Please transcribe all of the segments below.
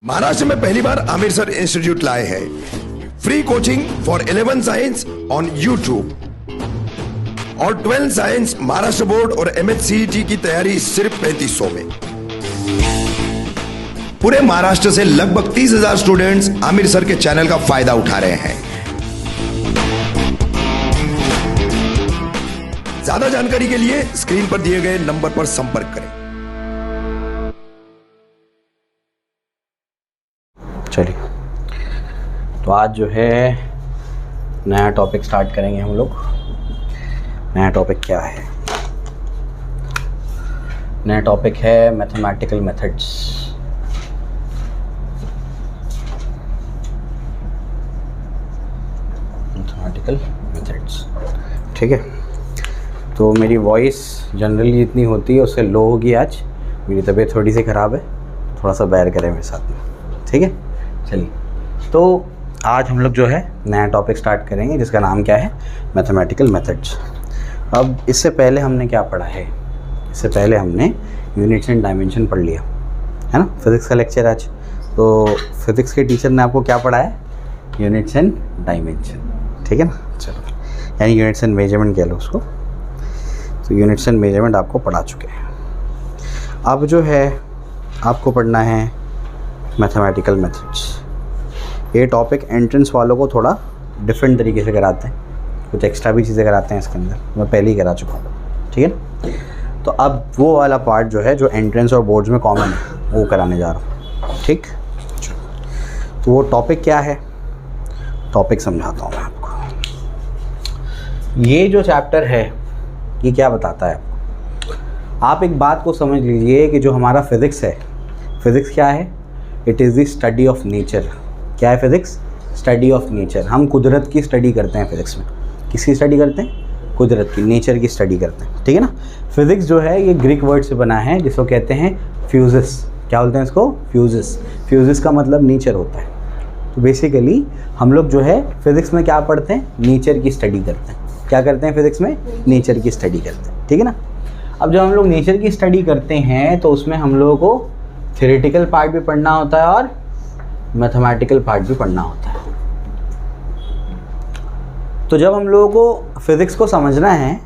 महाराष्ट्र में पहली बार Aamir sir institute लाए हैं free coaching for 11 science on YouTube और 12 साइंस महाराष्ट्र बोर्ड और MHCET की तैयारी सिर्फ 3500 में। पूरे महाराष्ट्र से लगभग 30,000 स्टूडेंट्स आमिर सर के चैनल का फायदा उठा रहे हैं। ज्यादा जानकारी के लिए स्क्रीन पर दिए गए नंबर पर संपर्क करें। चलिए, तो आज जो है नया टॉपिक स्टार्ट करेंगे हम लोग। नया टॉपिक क्या है? नया टॉपिक है मैथमेटिकल मेथड्स। मैथमेटिकल मेथड्स, ठीक है। तो मेरी वॉइस जनरली जितनी होती है उससे लो होगी। आज मेरी तबीयत थोड़ी सी ख़राब है, थोड़ा सा बेयर करें मेरे साथ में, ठीक है। चलिए, तो आज हम लोग जो है नया टॉपिक स्टार्ट करेंगे जिसका नाम क्या है? Mathematical methods. अब इससे पहले हमने क्या पढ़ा है? इससे पहले हमने यूनिट्स एंड डायमेंशन पढ़ लिया है ना, फिज़िक्स का लेक्चर आज। तो फिज़िक्स के टीचर ने आपको क्या पढ़ाया? यूनिट्स एंड डायमेंशन, ठीक है ना। चलो, यानी यूनिट्स एंड मेजरमेंट कह लो उसको। तो यूनिट्स एंड मेजरमेंट आपको पढ़ा चुके हैं। अब जो है आपको पढ़ना है मैथमेटिकल मेथड्स। ये टॉपिक एंट्रेंस वालों को थोड़ा डिफरेंट तरीके से कराते हैं, कुछ एक्स्ट्रा भी चीज़ें कराते हैं इसके अंदर। मैं पहले ही करा चुका हूँ, ठीक है ना। तो अब वो वाला पार्ट जो है जो एंट्रेंस और बोर्ड्स में कॉमन है वो कराने जा रहा हूँ, ठीक। तो वो टॉपिक क्या है? टॉपिक समझाता हूँ मैं आपको। ये जो चैप्टर है ये क्या बताता है आपको? आप एक बात को समझ लीजिए कि जो हमारा फिज़िक्स है, फिज़िक्स क्या है? It is the study of nature. क्या है फिज़िक्स? Study of nature. हम कुदरत की स्टडी करते हैं फिज़िक्स में। किसकी स्टडी करते हैं? कुदरत की, नेचर की स्टडी करते हैं, ठीक है ना। फिज़िक्स जो है ये ग्रीक वर्ड से बना है जिसको कहते हैं फ्यूजिस। क्या बोलते हैं इसको? फ्यूजिस। फ्यूजिस का मतलब नेचर होता है। तो बेसिकली हम लोग जो है फिज़िक्स में क्या पढ़ते हैं? नेचर की स्टडी करते हैं। क्या करते हैं फिज़िक्स में? नेचर की स्टडी करते हैं, ठीक है ना। अब जब हम लोग नेचर की स्टडी करते हैं तो उसमें हम लोगों को थ्योरेटिकल पार्ट भी पढ़ना होता है और मैथमेटिकल पार्ट भी पढ़ना होता है। तो जब हम लोगों को फिज़िक्स को समझना है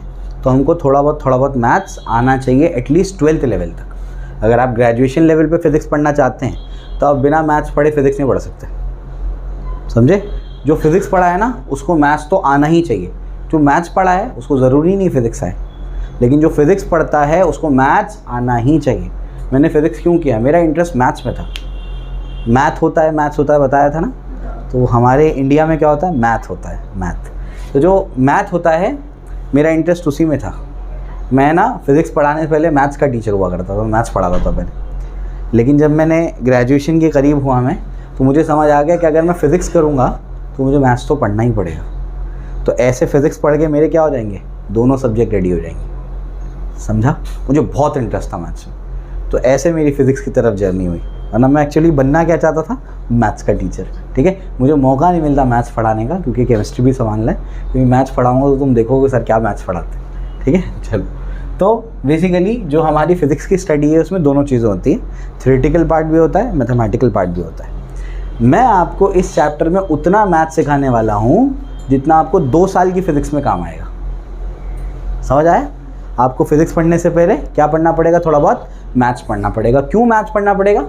तो हमको थोड़ा बहुत मैथ्स आना चाहिए, एटलीस्ट 12th लेवल तक। अगर आप ग्रेजुएशन लेवल पे फिज़िक्स पढ़ना चाहते हैं तो आप बिना मैथ्स पढ़े फिज़िक्स नहीं पढ़ सकते, समझे। जो फिज़िक्स पढ़ा है ना उसको मैथ्स तो आना ही चाहिए। जो मैथ्स पढ़ा है उसको ज़रूरी नहीं फिज़िक्स आए, लेकिन जो फिज़िक्स पढ़ता है उसको मैथ्स आना ही चाहिए। मैंने फिज़िक्स क्यों किया? मेरा इंटरेस्ट मैथ्स में था। मैथ्स होता है बताया था ना। तो हमारे इंडिया में क्या होता है? मैथ होता है, मैथ। तो जो मैथ होता है मेरा इंटरेस्ट उसी में था। मैं ना फिज़िक्स पढ़ाने से पहले मैथ्स का टीचर हुआ करता था, मैथ्स पढ़ाता था पहले। लेकिन जब मैंने ग्रेजुएशन के करीब हुआ मैं, तो मुझे समझ आ गया कि अगर मैं फ़िज़िक्स करूँगा तो मुझे मैथ्स तो पढ़ना ही पड़ेगा। तो ऐसे फ़िज़िक्स पढ़ के मेरे क्या हो जाएंगे? दोनों सब्जेक्ट रेडी हो जाएंगे, समझा। मुझे बहुत इंटरेस्ट था मैथ्स में, तो ऐसे मेरी फ़िज़िक्स की तरफ जर्नी हुई। वरना मैं एक्चुअली बनना क्या चाहता था? मैथ्स का टीचर, ठीक है। मुझे मौका नहीं मिलता मैथ्स पढ़ाने का क्योंकि केमिस्ट्री भी संभालना है। क्योंकि मैथ्स पढ़ाऊँगा तो तुम देखोगे सर क्या मैथ्स पढ़ाते हैं, ठीक है। चलो, तो बेसिकली जो हमारी फ़िज़िक्स की स्टडी है उसमें दोनों चीज़ें होती हैं, थ्योरेटिकल पार्ट भी होता है, मैथमेटिकल पार्ट भी होता है। मैं आपको इस चैप्टर में उतना मैथ्स सिखाने वाला हूँ जितना आपको 2 साल की फ़िज़िक्स में काम आएगा। समझ आया? आपको फ़िज़िक्स पढ़ने से पहले क्या पढ़ना पड़ेगा? थोड़ा बहुत मैथ्स पढ़ना पड़ेगा। क्यों मैथ्स पढ़ना पड़ेगा?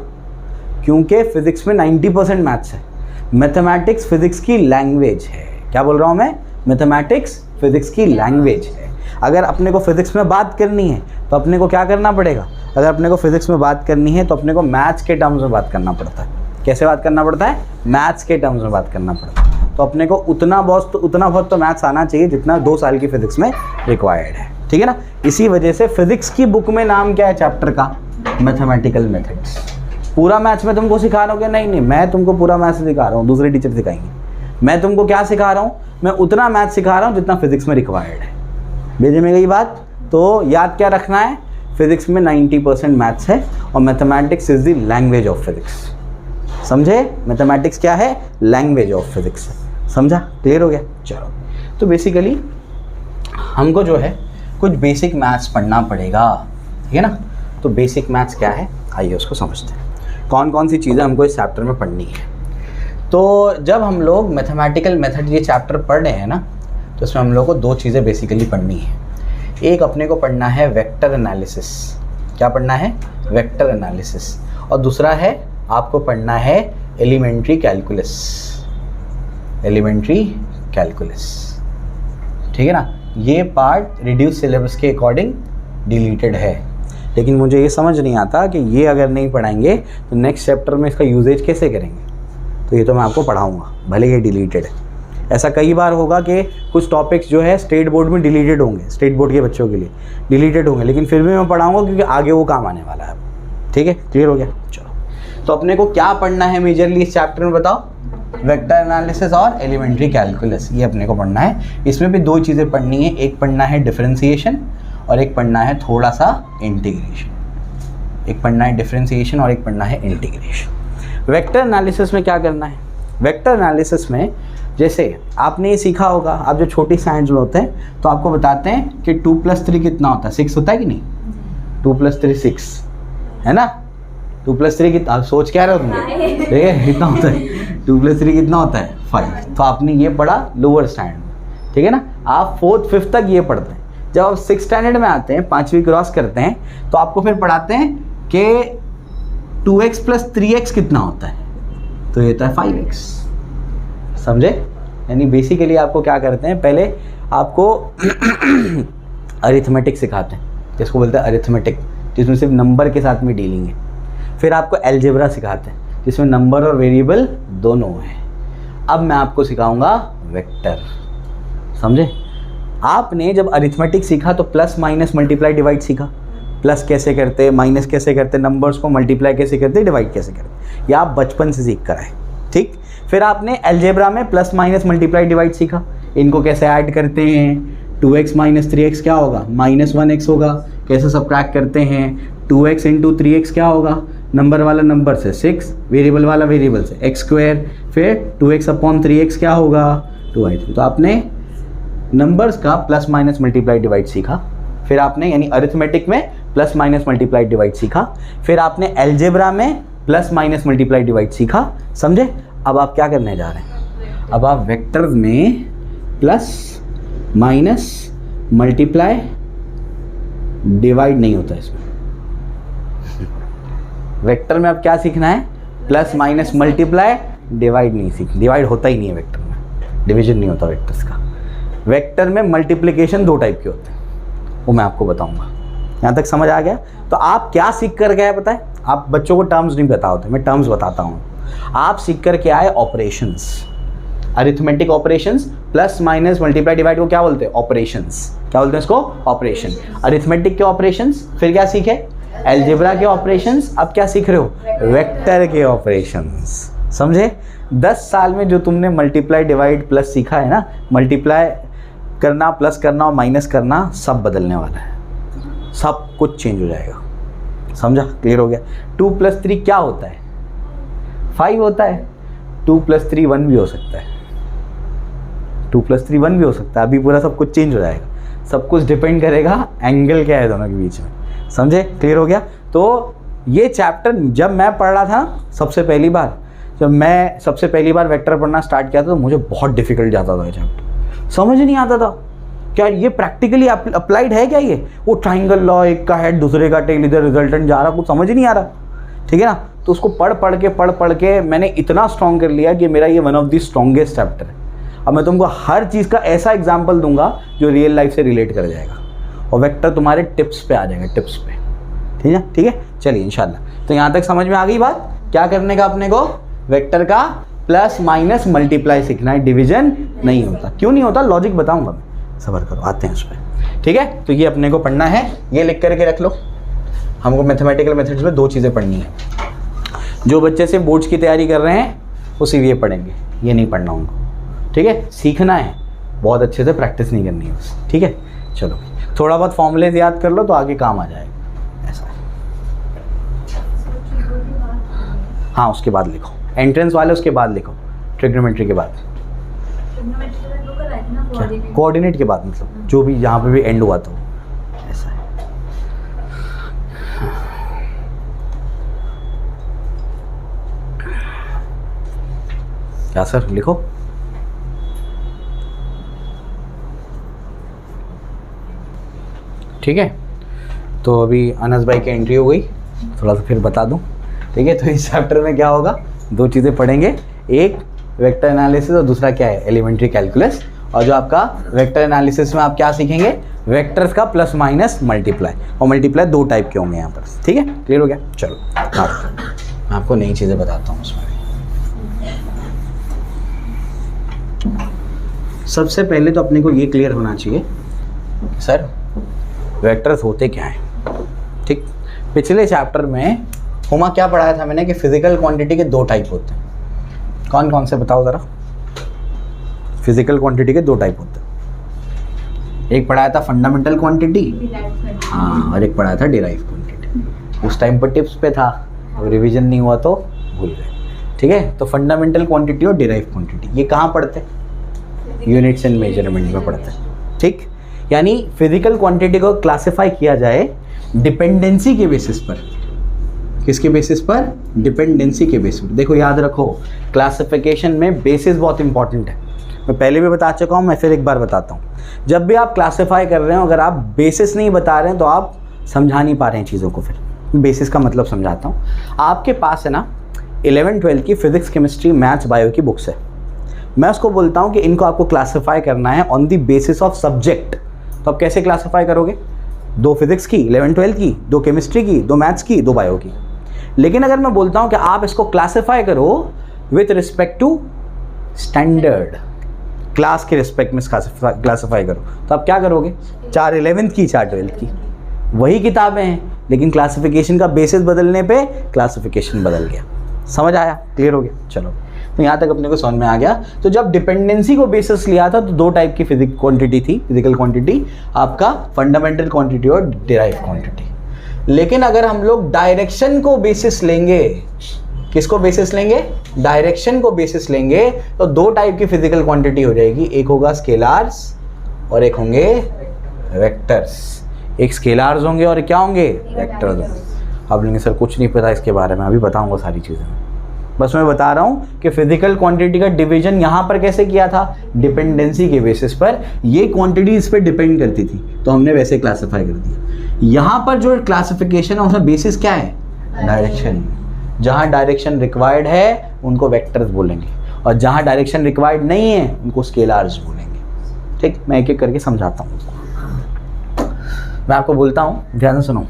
क्योंकि फ़िज़िक्स में 90% मैथ्स है। मैथमेटिक्स फ़िज़िक्स की लैंग्वेज है। क्या बोल रहा हूँ मैं? मैथमेटिक्स फ़िज़िक्स की लैंग्वेज है। अगर अपने को फ़िज़िक्स में बात करनी है तो अपने को क्या करना पड़ेगा? अगर अपने को फ़िज़िक्स में बात करनी है तो अपने को मैथ्स के टर्म्स में बात करना पड़ता है। कैसे बात करना पड़ता है? मैथ्स के टर्म्स में बात करना पड़ता है। तो अपने को उतना बहुत तो मैथ्स आना चाहिए जितना 2 साल की फ़िज़िक्स में रिक्वायर्ड है, ठीक है ना। इसी वजह से फिज़िक्स की बुक में नाम क्या है चैप्टर का? Mathematical methods. पूरा मैथ्स में तुमको सिखा रहा हूँ क्या? नहीं, मैं तुमको पूरा मैथ्स सिखा रहा हूँ, दूसरे टीचर सिखाएंगे। मैं तुमको क्या सिखा रहा हूँ? मैं उतना मैथ्स सिखा रहा हूँ जितना फिज़िक्स में रिक्वायर्ड है। भेजे में गई बात? तो याद क्या रखना है? फिज़िक्स में 90% मैथ्स है और mathematics is the language of physics. समझे? मैथमेटिक्स क्या है? Language of physics. समझा? क्लियर हो गया? चलो, तो बेसिकली हमको जो है कुछ बेसिक मैथ्स पढ़ना पड़ेगा, ठीक है ना। तो बेसिक मैथ्स क्या है आइए उसको समझते हैं। कौन कौन सी चीज़ें हमको इस चैप्टर में पढ़नी है। तो जब हम लोग मैथमेटिकल मेथड ये चैप्टर पढ़ रहे हैं ना, तो इसमें हम लोग को दो चीज़ें बेसिकली पढ़नी है। एक अपने को पढ़ना है वेक्टर एनालिसिस। क्या पढ़ना है? Vector analysis. और दूसरा है आपको पढ़ना है एलिमेंट्री कैलकुलस। एलिमेंट्री कैलकुलस, ठीक है ना। ये पार्ट रिड्यूस सिलेबस के अकॉर्डिंग डिलीटेड है, लेकिन मुझे ये समझ नहीं आता कि ये अगर नहीं पढ़ाएंगे तो नेक्स्ट चैप्टर में इसका यूजेज कैसे करेंगे। तो ये तो मैं आपको पढ़ाऊँगा, भले ये डिलीटेड है। ऐसा कई बार होगा कि कुछ टॉपिक्स जो है स्टेट बोर्ड में डिलीटेड होंगे, स्टेट बोर्ड के बच्चों के लिए डिलीटेड होंगे, लेकिन फिर भी मैं पढ़ाऊँगा क्योंकि आगे वो काम आने वाला है। ठीक है, क्लियर हो गया? चलो, तो अपने को क्या पढ़ना है मेजरली इस चैप्टर में बताओ? वेक्टर एनालिसिस और एलिमेंट्री कैलकुलस, ये अपने को पढ़ना है। इसमें भी दो चीज़ें पढ़नी है, एक पढ़ना है डिफरेंशिएशन और एक पढ़ना है थोड़ा सा इंटीग्रेशन। एक पढ़ना है डिफरेंशिएशन और एक पढ़ना है इंटीग्रेशन। वेक्टर एनालिसिस में क्या करना है? वेक्टर एनालिसिस में जैसे आपने ये सीखा होगा, आप जो छोटी साइंस में होते हैं तो आपको बताते हैं कि 2 + 3 कितना होता है? 6 होता है कि नहीं? 2 + 3 6 है ना। 2 + 3 कितना, आप सोच क्या रहे हो तुम? ठीक है, कितना होता है? 2 + 3 कितना होता है? 5। तो आपने ये पढ़ा लोअर स्टैंडर्ड में, ठीक है ना। आप 4th 5th तक ये पढ़ते हैं। जब आप 6th स्टैंडर्ड में आते हैं, 5वीं क्रॉस करते हैं, तो आपको फिर पढ़ाते हैं कि 2x + 3x कितना होता है? तो ये होता है 5x। समझे? यानी बेसिकली आपको क्या करते हैं, पहले आपको अरिथमेटिक सिखाते हैं, जिसको बोलते हैं अरिथमेटिक, जिसमें सिर्फ नंबर के साथ में डीलिंग है। फिर आपको एल्जेब्रा सिखाते हैं, जिसमें नंबर और वेरिएबल दोनों हैं। अब मैं आपको सिखाऊंगा वेक्टर। समझे? आपने जब अरिथमेटिक सीखा तो प्लस माइनस मल्टीप्लाई डिवाइड सीखा। प्लस कैसे करते, माइनस कैसे करते, नंबर्स को मल्टीप्लाई कैसे करते, डिवाइड कैसे करते, ये आप बचपन से सीख कर आए। ठीक। फिर आपने एल्जेब्रा में प्लस माइनस मल्टीप्लाई डिवाइड सीखा, इनको कैसे ऐड करते हैं। 2x - 3x क्या होगा? -1x होगा। कैसे सबट्रैक्ट करते हैं? 2x × 3x क्या होगा? नंबर वाला नंबर से 6, वेरिएबल वाला वेरिएबल से x²। फिर 2x/3x क्या होगा? 2y3। तो आपने नंबर्स का प्लस माइनस मल्टीप्लाई डिवाइड सीखा। फिर आपने यानी अरिथमेटिक में प्लस माइनस मल्टीप्लाई डिवाइड सीखा। फिर आपने एल्जेब्रा में प्लस माइनस मल्टीप्लाई डिवाइड सीखा। समझे? अब आप क्या करने जा रहे हैं? अब आप वेक्टर्स में प्लस माइनस मल्टीप्लाई डिवाइड नहीं होता इसमें। वेक्टर में अब क्या सीखना है? प्लस माइनस मल्टीप्लाई डिवाइड नहीं सीखना। डिवाइड होता ही नहीं है वेक्टर में, डिवीजन नहीं होता वेक्टर्स का। वेक्टर में मल्टीप्लिकेशन 2 टाइप के होते हैं, वो मैं आपको बताऊंगा। यहाँ तक समझ आ गया? तो आप क्या सीख कर गए पता है? आप बच्चों को टर्म्स नहीं पता होते, मैं टर्म्स बताता हूँ। आप सीख कर के आए operations, arithmetic operations. Plus minus multiply divide को क्या बोलते हैं? ऑपरेशंस। क्या बोलते हैं इसको? ऑपरेशन। अरिथमेटिक के ऑपरेशंस। फिर क्या सीखे? एल्जेब्रा के ऑपरेशंस। अब क्या सीख रहे हो? वेक्टर के ऑपरेशंस। समझे? 10 साल में जो तुमने मल्टीप्लाई डिवाइड प्लस सीखा है ना, मल्टीप्लाई करना, प्लस करना और माइनस करना, सब बदलने वाला है। सब कुछ चेंज हो जाएगा। समझा? क्लियर हो गया? 2 + 3 क्या होता है? 5 होता है। 2 + 3 1 भी हो सकता है। 2 + 3 1 भी हो सकता है। अभी पूरा सब कुछ चेंज हो जाएगा। सब कुछ डिपेंड करेगा एंगल क्या है दोनों के बीच में। समझे? क्लियर हो गया? तो ये चैप्टर जब मैं पढ़ रहा था सबसे पहली बार, जब मैं सबसे पहली बार वेक्टर पढ़ना स्टार्ट किया था, तो मुझे बहुत डिफिकल्ट जाता था ये चैप्टर। समझ नहीं आता था क्या ये प्रैक्टिकली अप्लाइड है क्या? ये वो ट्राइंगल लॉ, एक का हेड दूसरे का टेल, इधर रिजल्टेंट जा रहा, कुछ समझ ही नहीं आ रहा। ठीक है ना? तो उसको पढ़ के मैंने इतना स्ट्रॉन्ग कर लिया कि मेरा ये one of the strongest chapter है। अब मैं तुमको हर चीज़ का ऐसा एग्जाम्पल दूंगा जो रियल लाइफ से रिलेट कर जाएगा, और वेक्टर तुम्हारे टिप्स पे आ जाएगा, टिप्स पे। ठीक है? ठीक है, चलिए इंशाल्लाह। तो यहाँ तक समझ में आ गई बात? क्या करने का अपने को? वेक्टर का प्लस माइनस मल्टीप्लाई सीखना है, डिवीजन नहीं होता। क्यों नहीं होता? लॉजिक बताऊंगा मैं, सबर करो, आते हैं उस पर। ठीक है? तो ये अपने को पढ़ना है, ये लिख करके रख लो। हमको मैथमेटिकल मेथड्स में 2 चीज़ें पढ़नी है। जो बच्चे से बोर्ड्स की तैयारी कर रहे हैं वो सिर्फ ये पढ़ेंगे, ये नहीं पढ़ना उनको। ठीक है? सीखना है, बहुत अच्छे से प्रैक्टिस नहीं करनी है बस। ठीक है? चलो, थोड़ा बहुत फॉर्मूलेज याद कर लो तो आगे काम आ जाएगा। ऐसा है। हाँ, उसके बाद लिखो एंट्रेंस वाले, उसके बाद लिखो ट्रिग्नोमेट्री के बाद। कोऑर्डिनेट के बाद, मतलब जो भी यहाँ पे भी एंड हुआ तो ऐसा है। क्या सर, लिखो। ठीक है, तो अभी अनस भाई की एंट्री हो गई, थोड़ा सा फिर बता दूं। ठीक है, तो इस चैप्टर में क्या होगा, दो चीज़ें पढ़ेंगे, एक वेक्टर एनालिसिस और दूसरा क्या है, एलिमेंट्री कैलकुलस। और जो आपका वेक्टर एनालिसिस में आप क्या सीखेंगे, वेक्टर्स का प्लस माइनस मल्टीप्लाई, और मल्टीप्लाई दो टाइप के होंगे यहाँ पर। ठीक है, क्लियर हो गया। चलो मैं आपको नई चीज़ें बताता हूँ उसमें। सबसे पहले तो अपने को ये क्लियर होना चाहिए सर वेक्टर्स होते क्या हैं। ठीक, पिछले चैप्टर में होमा क्या पढ़ाया था मैंने कि फिजिकल क्वांटिटी के दो टाइप होते हैं। कौन कौन से बताओ ज़रा। फिजिकल क्वांटिटी के दो टाइप होते हैं, एक पढ़ाया था फंडामेंटल क्वांटिटी, हाँ, और एक पढ़ाया था डिराइव क्वांटिटी। उस टाइम पर टिप्स पे था, अब रिवीजन नहीं हुआ तो भूल गए। ठीक है, तो फंडामेंटल क्वांटिटी और डिराइव क्वांटिटी ये कहाँ पढ़ते हैं, यूनिट्स एंड मेजरमेंट में पढ़ते हैं। ठीक, यानी फिजिकल क्वांटिटी को क्लासिफाई किया जाए डिपेंडेंसी के बेसिस पर। किसके बेसिस पर, डिपेंडेंसी के बेसिस पर। देखो याद रखो, क्लासिफिकेशन में बेसिस बहुत इंपॉर्टेंट है। मैं पहले भी बता चुका हूँ, मैं फिर एक बार बताता हूँ। जब भी आप क्लासिफाई कर रहे हो, अगर आप बेसिस नहीं बता रहे हैं तो आप समझा नहीं पा रहे हैं चीज़ों को। फिर बेसिस का मतलब समझाता हूँ। आपके पास है ना 11-12 की फिजिक्स, केमिस्ट्री, मैथ्स, बायो की बुक्स है। मैं उसको बोलता हूँ कि इनको आपको क्लासिफाई करना है on the basis of subject. तो आप कैसे क्लासिफाई करोगे, दो फिजिक्स की 11-12 की, दो केमिस्ट्री की, दो मैथ्स की, दो बायो की। लेकिन अगर मैं बोलता हूँ कि आप इसको क्लासिफाई करो with respect to standard, class के रिस्पेक्ट में क्लासिफाई करो, तो आप क्या करोगे, 4 11th की, 4 12th की, वही किताबें हैं, लेकिन क्लासिफिकेशन का बेसिस बदलने पे क्लासिफिकेशन बदल गया। समझ आया, क्लियर हो गया। चलो, तो यहाँ तक अपने को समझ में आ गया। तो जब डिपेंडेंसी को बेसिस लिया था तो दो टाइप की फिजिकल क्वांटिटी थी, फिजिकल क्वांटिटी, आपका फंडामेंटल क्वांटिटी और डिराइव क्वांटिटी। लेकिन अगर हम लोग डायरेक्शन को बेसिस लेंगे, किसको बेसिस लेंगे, डायरेक्शन को बेसिस लेंगे, तो दो टाइप की फिजिकल क्वांटिटी हो जाएगी। एक होगा स्केलार्स और एक होंगे वेक्टर्स। एक स्केलार्स होंगे और क्या होंगे, वेक्टर्स होंगे। अब लेंगे सर कुछ नहीं पता इसके बारे में, अभी बताऊंगा सारी चीज़ें। बस मैं बता रहा हूँ कि फिजिकल क्वांटिटी का डिवीजन यहाँ पर कैसे किया था, डिपेंडेंसी के बेसिस पर। ये क्वांटिटी इस पर डिपेंड करती थी तो हमने वैसे क्लासिफाई कर दिया। यहाँ पर जो क्लासिफिकेशन है उसमें बेसिस क्या है, डायरेक्शन। जहाँ डायरेक्शन रिक्वायर्ड है उनको वेक्टर्स बोलेंगे, और जहाँ डायरेक्शन रिक्वायर्ड नहीं है उनको स्केलार्स बोलेंगे। ठीक, मैं एक एक करके समझाता हूँ। मैं आपको बोलता हूँ, ध्यान से सुनो,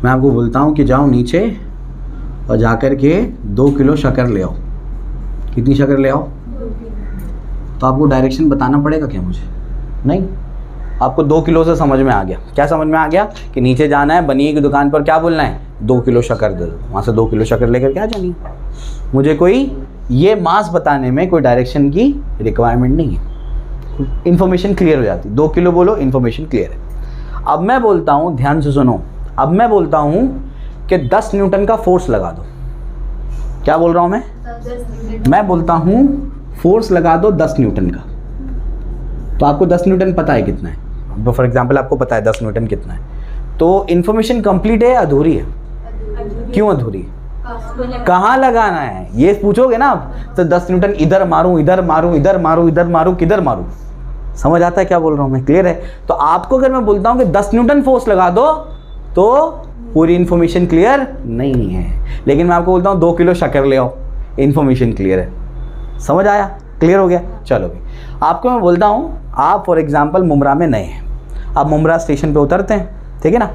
मैं आपको बोलता हूँ कि जाओ नीचे और जाकर के 2 किलो शक्कर ले आओ। कितनी शक्कर ले आओ, तो आपको डायरेक्शन बताना पड़ेगा क्या मुझे, नहीं, आपको 2 किलो से समझ में आ गया। क्या समझ में आ गया कि नीचे जाना है, बनिए की दुकान पर क्या बोलना है, 2 किलो शक्कर दे दो, वहाँ से 2 किलो शक्कर लेकर क्या जानी है। मुझे कोई ये मास बताने में कोई डायरेक्शन की रिक्वायरमेंट नहीं है, इन्फॉर्मेशन क्लियर हो जाती। 2 किलो बोलो, इन्फॉर्मेशन क्लियर है। अब मैं बोलता हूँ, ध्यान से सुनो, अब मैं बोलता हूँ कि 10 न्यूटन का फोर्स लगा दो। क्या बोल रहा हूँ मैं बोलता हूँ फोर्स लगा दो 10 न्यूटन का। तो आपको 10 न्यूटन पता है कितना है, फॉर एग्जांपल आपको पता है 10 न्यूटन कितना है, तो इन्फॉर्मेशन कंप्लीट है या अधूरी है, क्यों अधूरी है, कहाँ लगाना है ये पूछोगे ना आप, तो 10 न्यूटन इधर मारूं, इधर मारूं, इधर मारूं, इधर मारूं, किधर मारूं, समझ आता है क्या बोल रहा हूँ मैं, क्लियर है। तो आपको अगर मैं बोलता हूँ कि 10 न्यूटन फोर्स लगा दो तो पूरी इन्फॉर्मेशन क्लियर नहीं है। लेकिन मैं आपको बोलता हूँ 2 किलो शक्कर ले आओ, इन्फॉर्मेशन क्लियर है। समझ आया, क्लियर हो गया। चलो भाई, आपको मैं बोलता हूँ, आप फॉर एग्जांपल मुमरा में नए हैं, आप मुमरा स्टेशन पे उतरते हैं, ठीक है ना।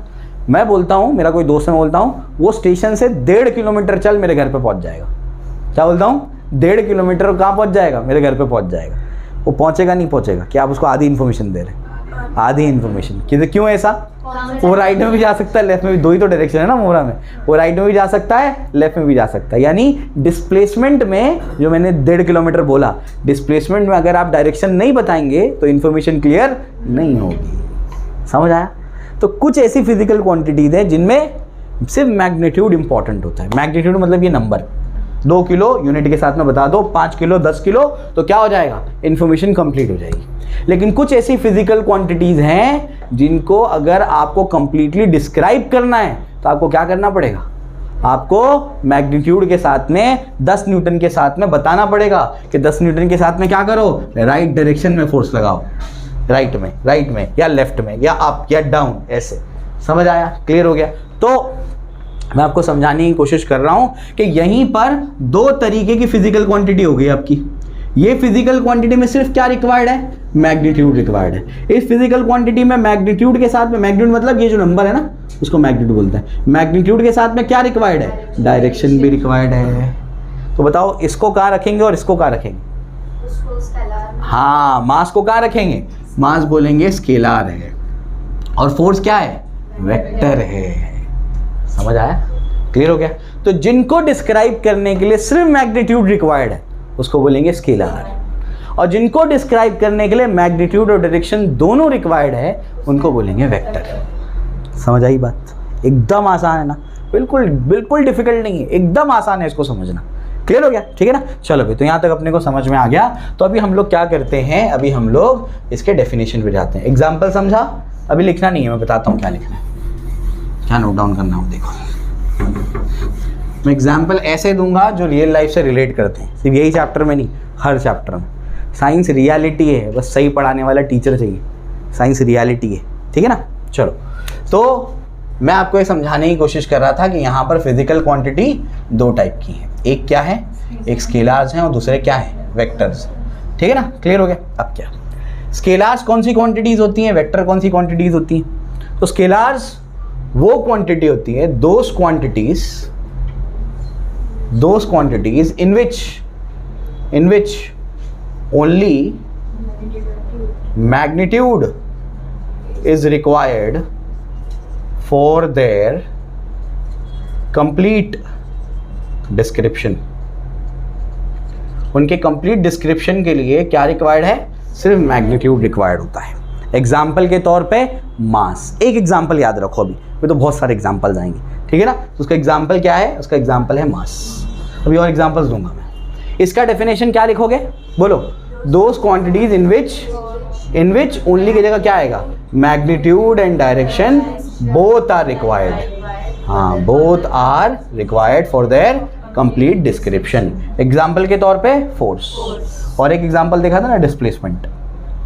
मैं बोलता हूँ, मेरा कोई दोस्त है, मैं बोलता हूँ वो स्टेशन से 1.5 किलोमीटर चल, मेरे घर पे पहुँच जाएगा। क्या बोलता हूँ, 1.5 किलोमीटर कहाँ पहुँच जाएगा, मेरे घर पे पहुँच जाएगा। वो पहुँचेगा नहीं पहुँचेगा, क्या आप उसको आधी इन्फॉर्मेशन दे रहे हैं, आधी इन्फॉर्मेशन। क्यों ऐसा, वो राइट में भी जा सकता है, लेफ्ट में भी, दो ही तो डायरेक्शन है ना मुमरा में, वो राइट में भी जा सकता है, लेफ्ट में भी जा सकता है। यानी डिस्प्लेसमेंट में, जो मैंने 1.5 किलोमीटर बोला, डिस्प्लेसमेंट में अगर आप डायरेक्शन नहीं बताएंगे तो इन्फॉर्मेशन क्लियर नहीं होगी। समझ आया। तो कुछ ऐसी फिजिकल क्वांटिटीज हैं जिनमें सिर्फ मैग्नीट्यूड इंपॉर्टेंट होता है। मैग्नीट्यूड मतलब ये नंबर, 2 किलो यूनिट के साथ में बता दो, 5 किलो, 10 किलो, तो क्या हो जाएगा, इन्फॉर्मेशन कंप्लीट हो जाएगी। लेकिन कुछ ऐसी फिजिकल क्वांटिटीज हैं जिनको अगर आपको कंप्लीटली डिस्क्राइब करना है तो आपको क्या करना पड़ेगा, आपको मैग्नीट्यूड के साथ में 10 न्यूटन के साथ में बताना पड़ेगा कि 10 न्यूटन के साथ में क्या करो, राइट डायरेक्शन में फोर्स लगाओ, राइट में या लेफ्ट में या अप या डाउन, ऐसे। समझ आया? क्लियर हो गया? तो मैं आपको समझाने की कोशिश कर रहा हूं कि यहीं पर दो तरीके की फिजिकल क्वांटिटी हो गई आपकी। ये फिजिकल क्वांटिटी में सिर्फ क्या रिक्वायर्ड है, मैग्नीट्यूड रिक्वायर्ड है। इस फिजिकल क्वांटिटी में मैग्नीट्यूड के साथ में, मैग्नीट्यूड मतलब ये जो नंबर है ना उसको मैग्नीट्यूड बोलते हैं, मैग्नीट्यूड के साथ में क्या रिक्वायर्ड है, डायरेक्शन भी रिक्वायर्ड है। तो बताओ इसको कहाँ रखेंगे और इसको कहाँ रखेंगे? हाँ, मास को कहाँ रखेंगे, मास बोलेंगे स्केलार है, और फोर्स क्या है, वेक्टर है। समझ आया? क्लियर हो गया? तो जिनको डिस्क्राइब करने के लिए सिर्फ मैग्नीट्यूड रिक्वायर्ड है उसको बोलेंगे स्केलार, और जिनको डिस्क्राइब करने के लिए मैग्नीट्यूड और डायरेक्शन दोनों रिक्वायर्ड है उनको बोलेंगे वेक्टर। समझ आई बात? एकदम आसान है ना, बिल्कुल डिफिकल्ट नहीं है, एकदम आसान है इसको समझना। क्लियर हो गया? ठीक है ना? चलो भाई, तो यहाँ तक अपने को समझ में आ गया। तो अभी हम लोग क्या करते हैं, अभी हम लोग इसके डेफिनेशन पे जाते हैं। एग्जाम्पल समझा? अभी लिखना नहीं है, मैं बताता हूँ क्या लिखना है, क्या नोट डाउन करना हो। देखो मैं एग्जाम्पल ऐसे दूंगा जो रियल लाइफ से रिलेट करते हैं, सिर्फ यही चैप्टर में नहीं, हर चैप्टर में। साइंस रियलिटी है, बस सही पढ़ाने वाला टीचर चाहिए। साइंस रियलिटी है, ठीक है ना? चलो, तो मैं आपको ये समझाने की कोशिश कर रहा था कि यहाँ पर फिजिकल क्वांटिटी दो टाइप की है। एक क्या है, एक स्केलार्स हैं और दूसरे क्या है, वेक्टर्स। ठीक है ना? क्लियर हो गया? अब क्या, स्केलार्स कौन सी क्वांटिटीज होती हैं, वेक्टर कौन सी क्वांटिटीज होती हैं? तो स्केलार्स वो क्वांटिटी होती है, those quantities in which only magnitude is required for their complete description। उनके कंप्लीट डिस्क्रिप्शन के लिए क्या रिक्वायर्ड है, सिर्फ मैग्नीट्यूड रिक्वायर्ड होता है। एग्जाम्पल के तौर पे मास, एक एग्जाम्पल याद रखो, अभी तो बहुत सारे एग्जाम्पल्स आएंगे, ठीक है ना? तो उसका एग्जाम्पल क्या है, उसका एग्जाम्पल है मास। अभी और एग्जाम्पल्स दूंगा मैं। इसका डेफिनेशन क्या लिखोगे, बोलो? Those quantities in which only की जगह क्या आएगा, magnitude and direction both are required. हाँ, both are required for their complete description. Example के तौर पे फोर्स, और एक एग्जाम्पल देखा था ना डिस्प्लेसमेंट।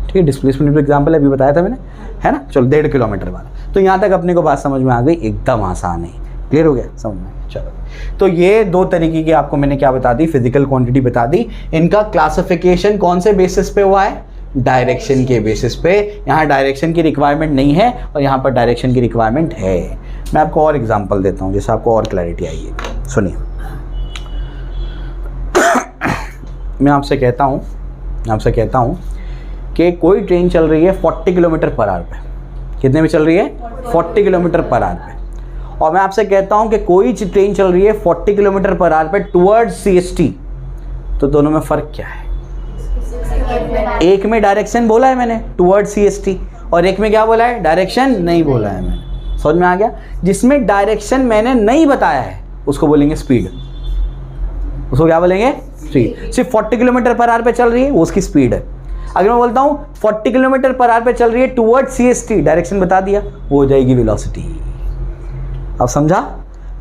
ठीक है, डिस्प्लेसमेंट एग्जाम्पल अभी बताया था मैंने, है ना? चलो, 1.5 किलोमीटर वाला। तो यहाँ तक अपने को बात समझ में आ गई, एकदम आसान है। क्लियर हो गया? समझ में? चलो, तो ये दो तरीके की आपको मैंने क्या बता दी, फिजिकल क्वांटिटी बता दी। इनका क्लासिफिकेशन कौन से बेसिस पे हुआ है, डायरेक्शन के बेसिस पे। यहाँ डायरेक्शन की रिक्वायरमेंट नहीं है और यहाँ पर डायरेक्शन की रिक्वायरमेंट है। मैं आपको और एग्जाम्पल देता हूँ जिससे आपको और क्लैरिटी आई है। सुनिए, मैं आपसे कहता हूँ कि कोई ट्रेन चल रही है 40 किलोमीटर पर आवर पे। कितने में चल रही है, 40 किलोमीटर पर आवर पे। और मैं आपसे कहता हूं कि कोई ट्रेन चल रही है 40 किलोमीटर पर आवर पे टुवर्ड्स CST। तो दोनों में फर्क क्या है? एक में डायरेक्शन बोला है मैंने, टुवर्ड्स CST, और एक में क्या बोला है, डायरेक्शन नहीं बोला है मैंने। समझ में आ गया? जिसमें डायरेक्शन मैंने नहीं बताया है उसको बोलेंगे स्पीड। उसको क्या बोलेंगे, स्पीड। सिर्फ 40 किलोमीटर पर आवर पे चल रही है, वो उसकी स्पीड है। अगर मैं बोलता हूँ 40 किलोमीटर पर आवर पे चल रही है टुवर्ड्स CST, डायरेक्शन बता दिया, वो हो जाएगी वेलोसिटी। अब समझा?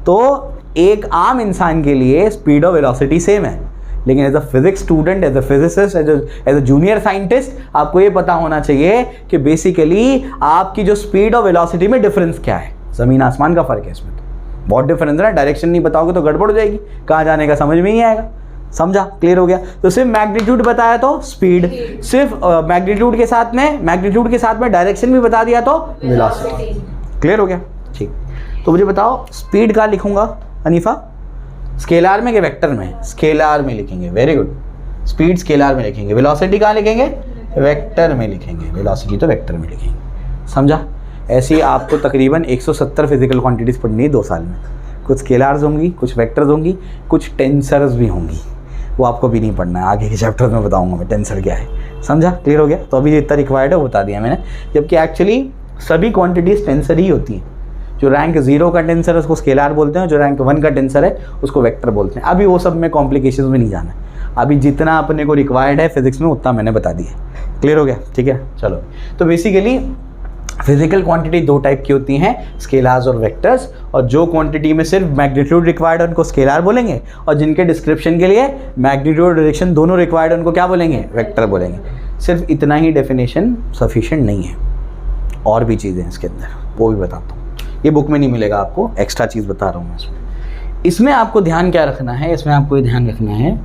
तो एक आम इंसान के लिए स्पीड और वेलोसिटी सेम है, लेकिन as a physics student, as a physicist, as a junior scientist आपको ये पता होना चाहिए कि बेसिकली आपकी जो स्पीड और वेलोसिटी में डिफरेंस क्या है। ज़मीन आसमान का फ़र्क है इसमें, तो बहुत डिफरेंस है ना। डायरेक्शन नहीं बताओगे तो गड़बड़ हो जाएगी, कहाँ जाने का समझ में ही आएगा। समझा? क्लियर हो गया? तो सिर्फ मैग्नीट्यूड बताया तो स्पीड, सिर्फ मैग्नीट्यूड के साथ में डायरेक्शन भी बता दिया तो वेलोसिटी। क्लियर हो गया? ठीक। तो मुझे बताओ स्पीड कहाँ लिखूंगा अनीफा, स्केलार में कि वेक्टर में? स्केलार में लिखेंगे। वेरी गुड, स्पीड स्केलार में लिखेंगे। वेलोसिटी कहाँ लिखेंगे? वेक्टर में लिखेंगे। वेलोसिटी तो वेक्टर में लिखेंगे। समझा? ऐसी आपको तकरीबन 170 फिजिकल क्वांटिटीज़ पढ़नी है 2 साल में। कुछ स्केलार्स होंगी, कुछ वेक्टर्स होंगी, कुछ टेंसर्स भी होंगी, वो आपको भी नहीं पढ़ना है। आगे के चैप्टर में बताऊंगा मैं टेंसर क्या है। समझा? क्लियर हो गया? तो अभी जितना रिक्वायर्ड है वो बता दिया मैंने, जबकि एक्चुअली सभी क्वांटिटीज़ टेंसर ही होती हैं। जो रैंक 0 का टेंसर है उसको स्केलार बोलते हैं, जो रैंक 1 का टेंसर है उसको वेक्टर बोलते हैं। अभी वो सब में कॉम्प्लिकेशंस में नहीं जाना है, अभी जितना अपने को रिक्वायर्ड है फिजिक्स में उतना मैंने बता दिया। क्लियर हो गया? ठीक है, चलो। तो बेसिकली फिजिकल क्वांटिटी दो टाइप की होती हैं, स्केलार्स और वेक्टर्स, और जो क्वांटिटी में सिर्फ मैग्नीट्यूड रिक्वायर्ड है उनको स्केलार बोलेंगे, और जिनके डिस्क्रिप्शन के लिए मैग्नीट्यूड और डायरेक्शन दोनों रिक्वायर्ड है उनको क्या बोलेंगे, वेक्टर बोलेंगे। सिर्फ इतना ही डेफिनेशन सफिशिएंट नहीं है, और भी चीज़ें हैं इसके अंदर, वो भी बताता हूँ। ये बुक में नहीं मिलेगा आपको, एक्स्ट्रा चीज़ बता रहा हूँ मैं इसमें आपको ध्यान क्या रखना है, इसमें आपको ये ध्यान रखना है।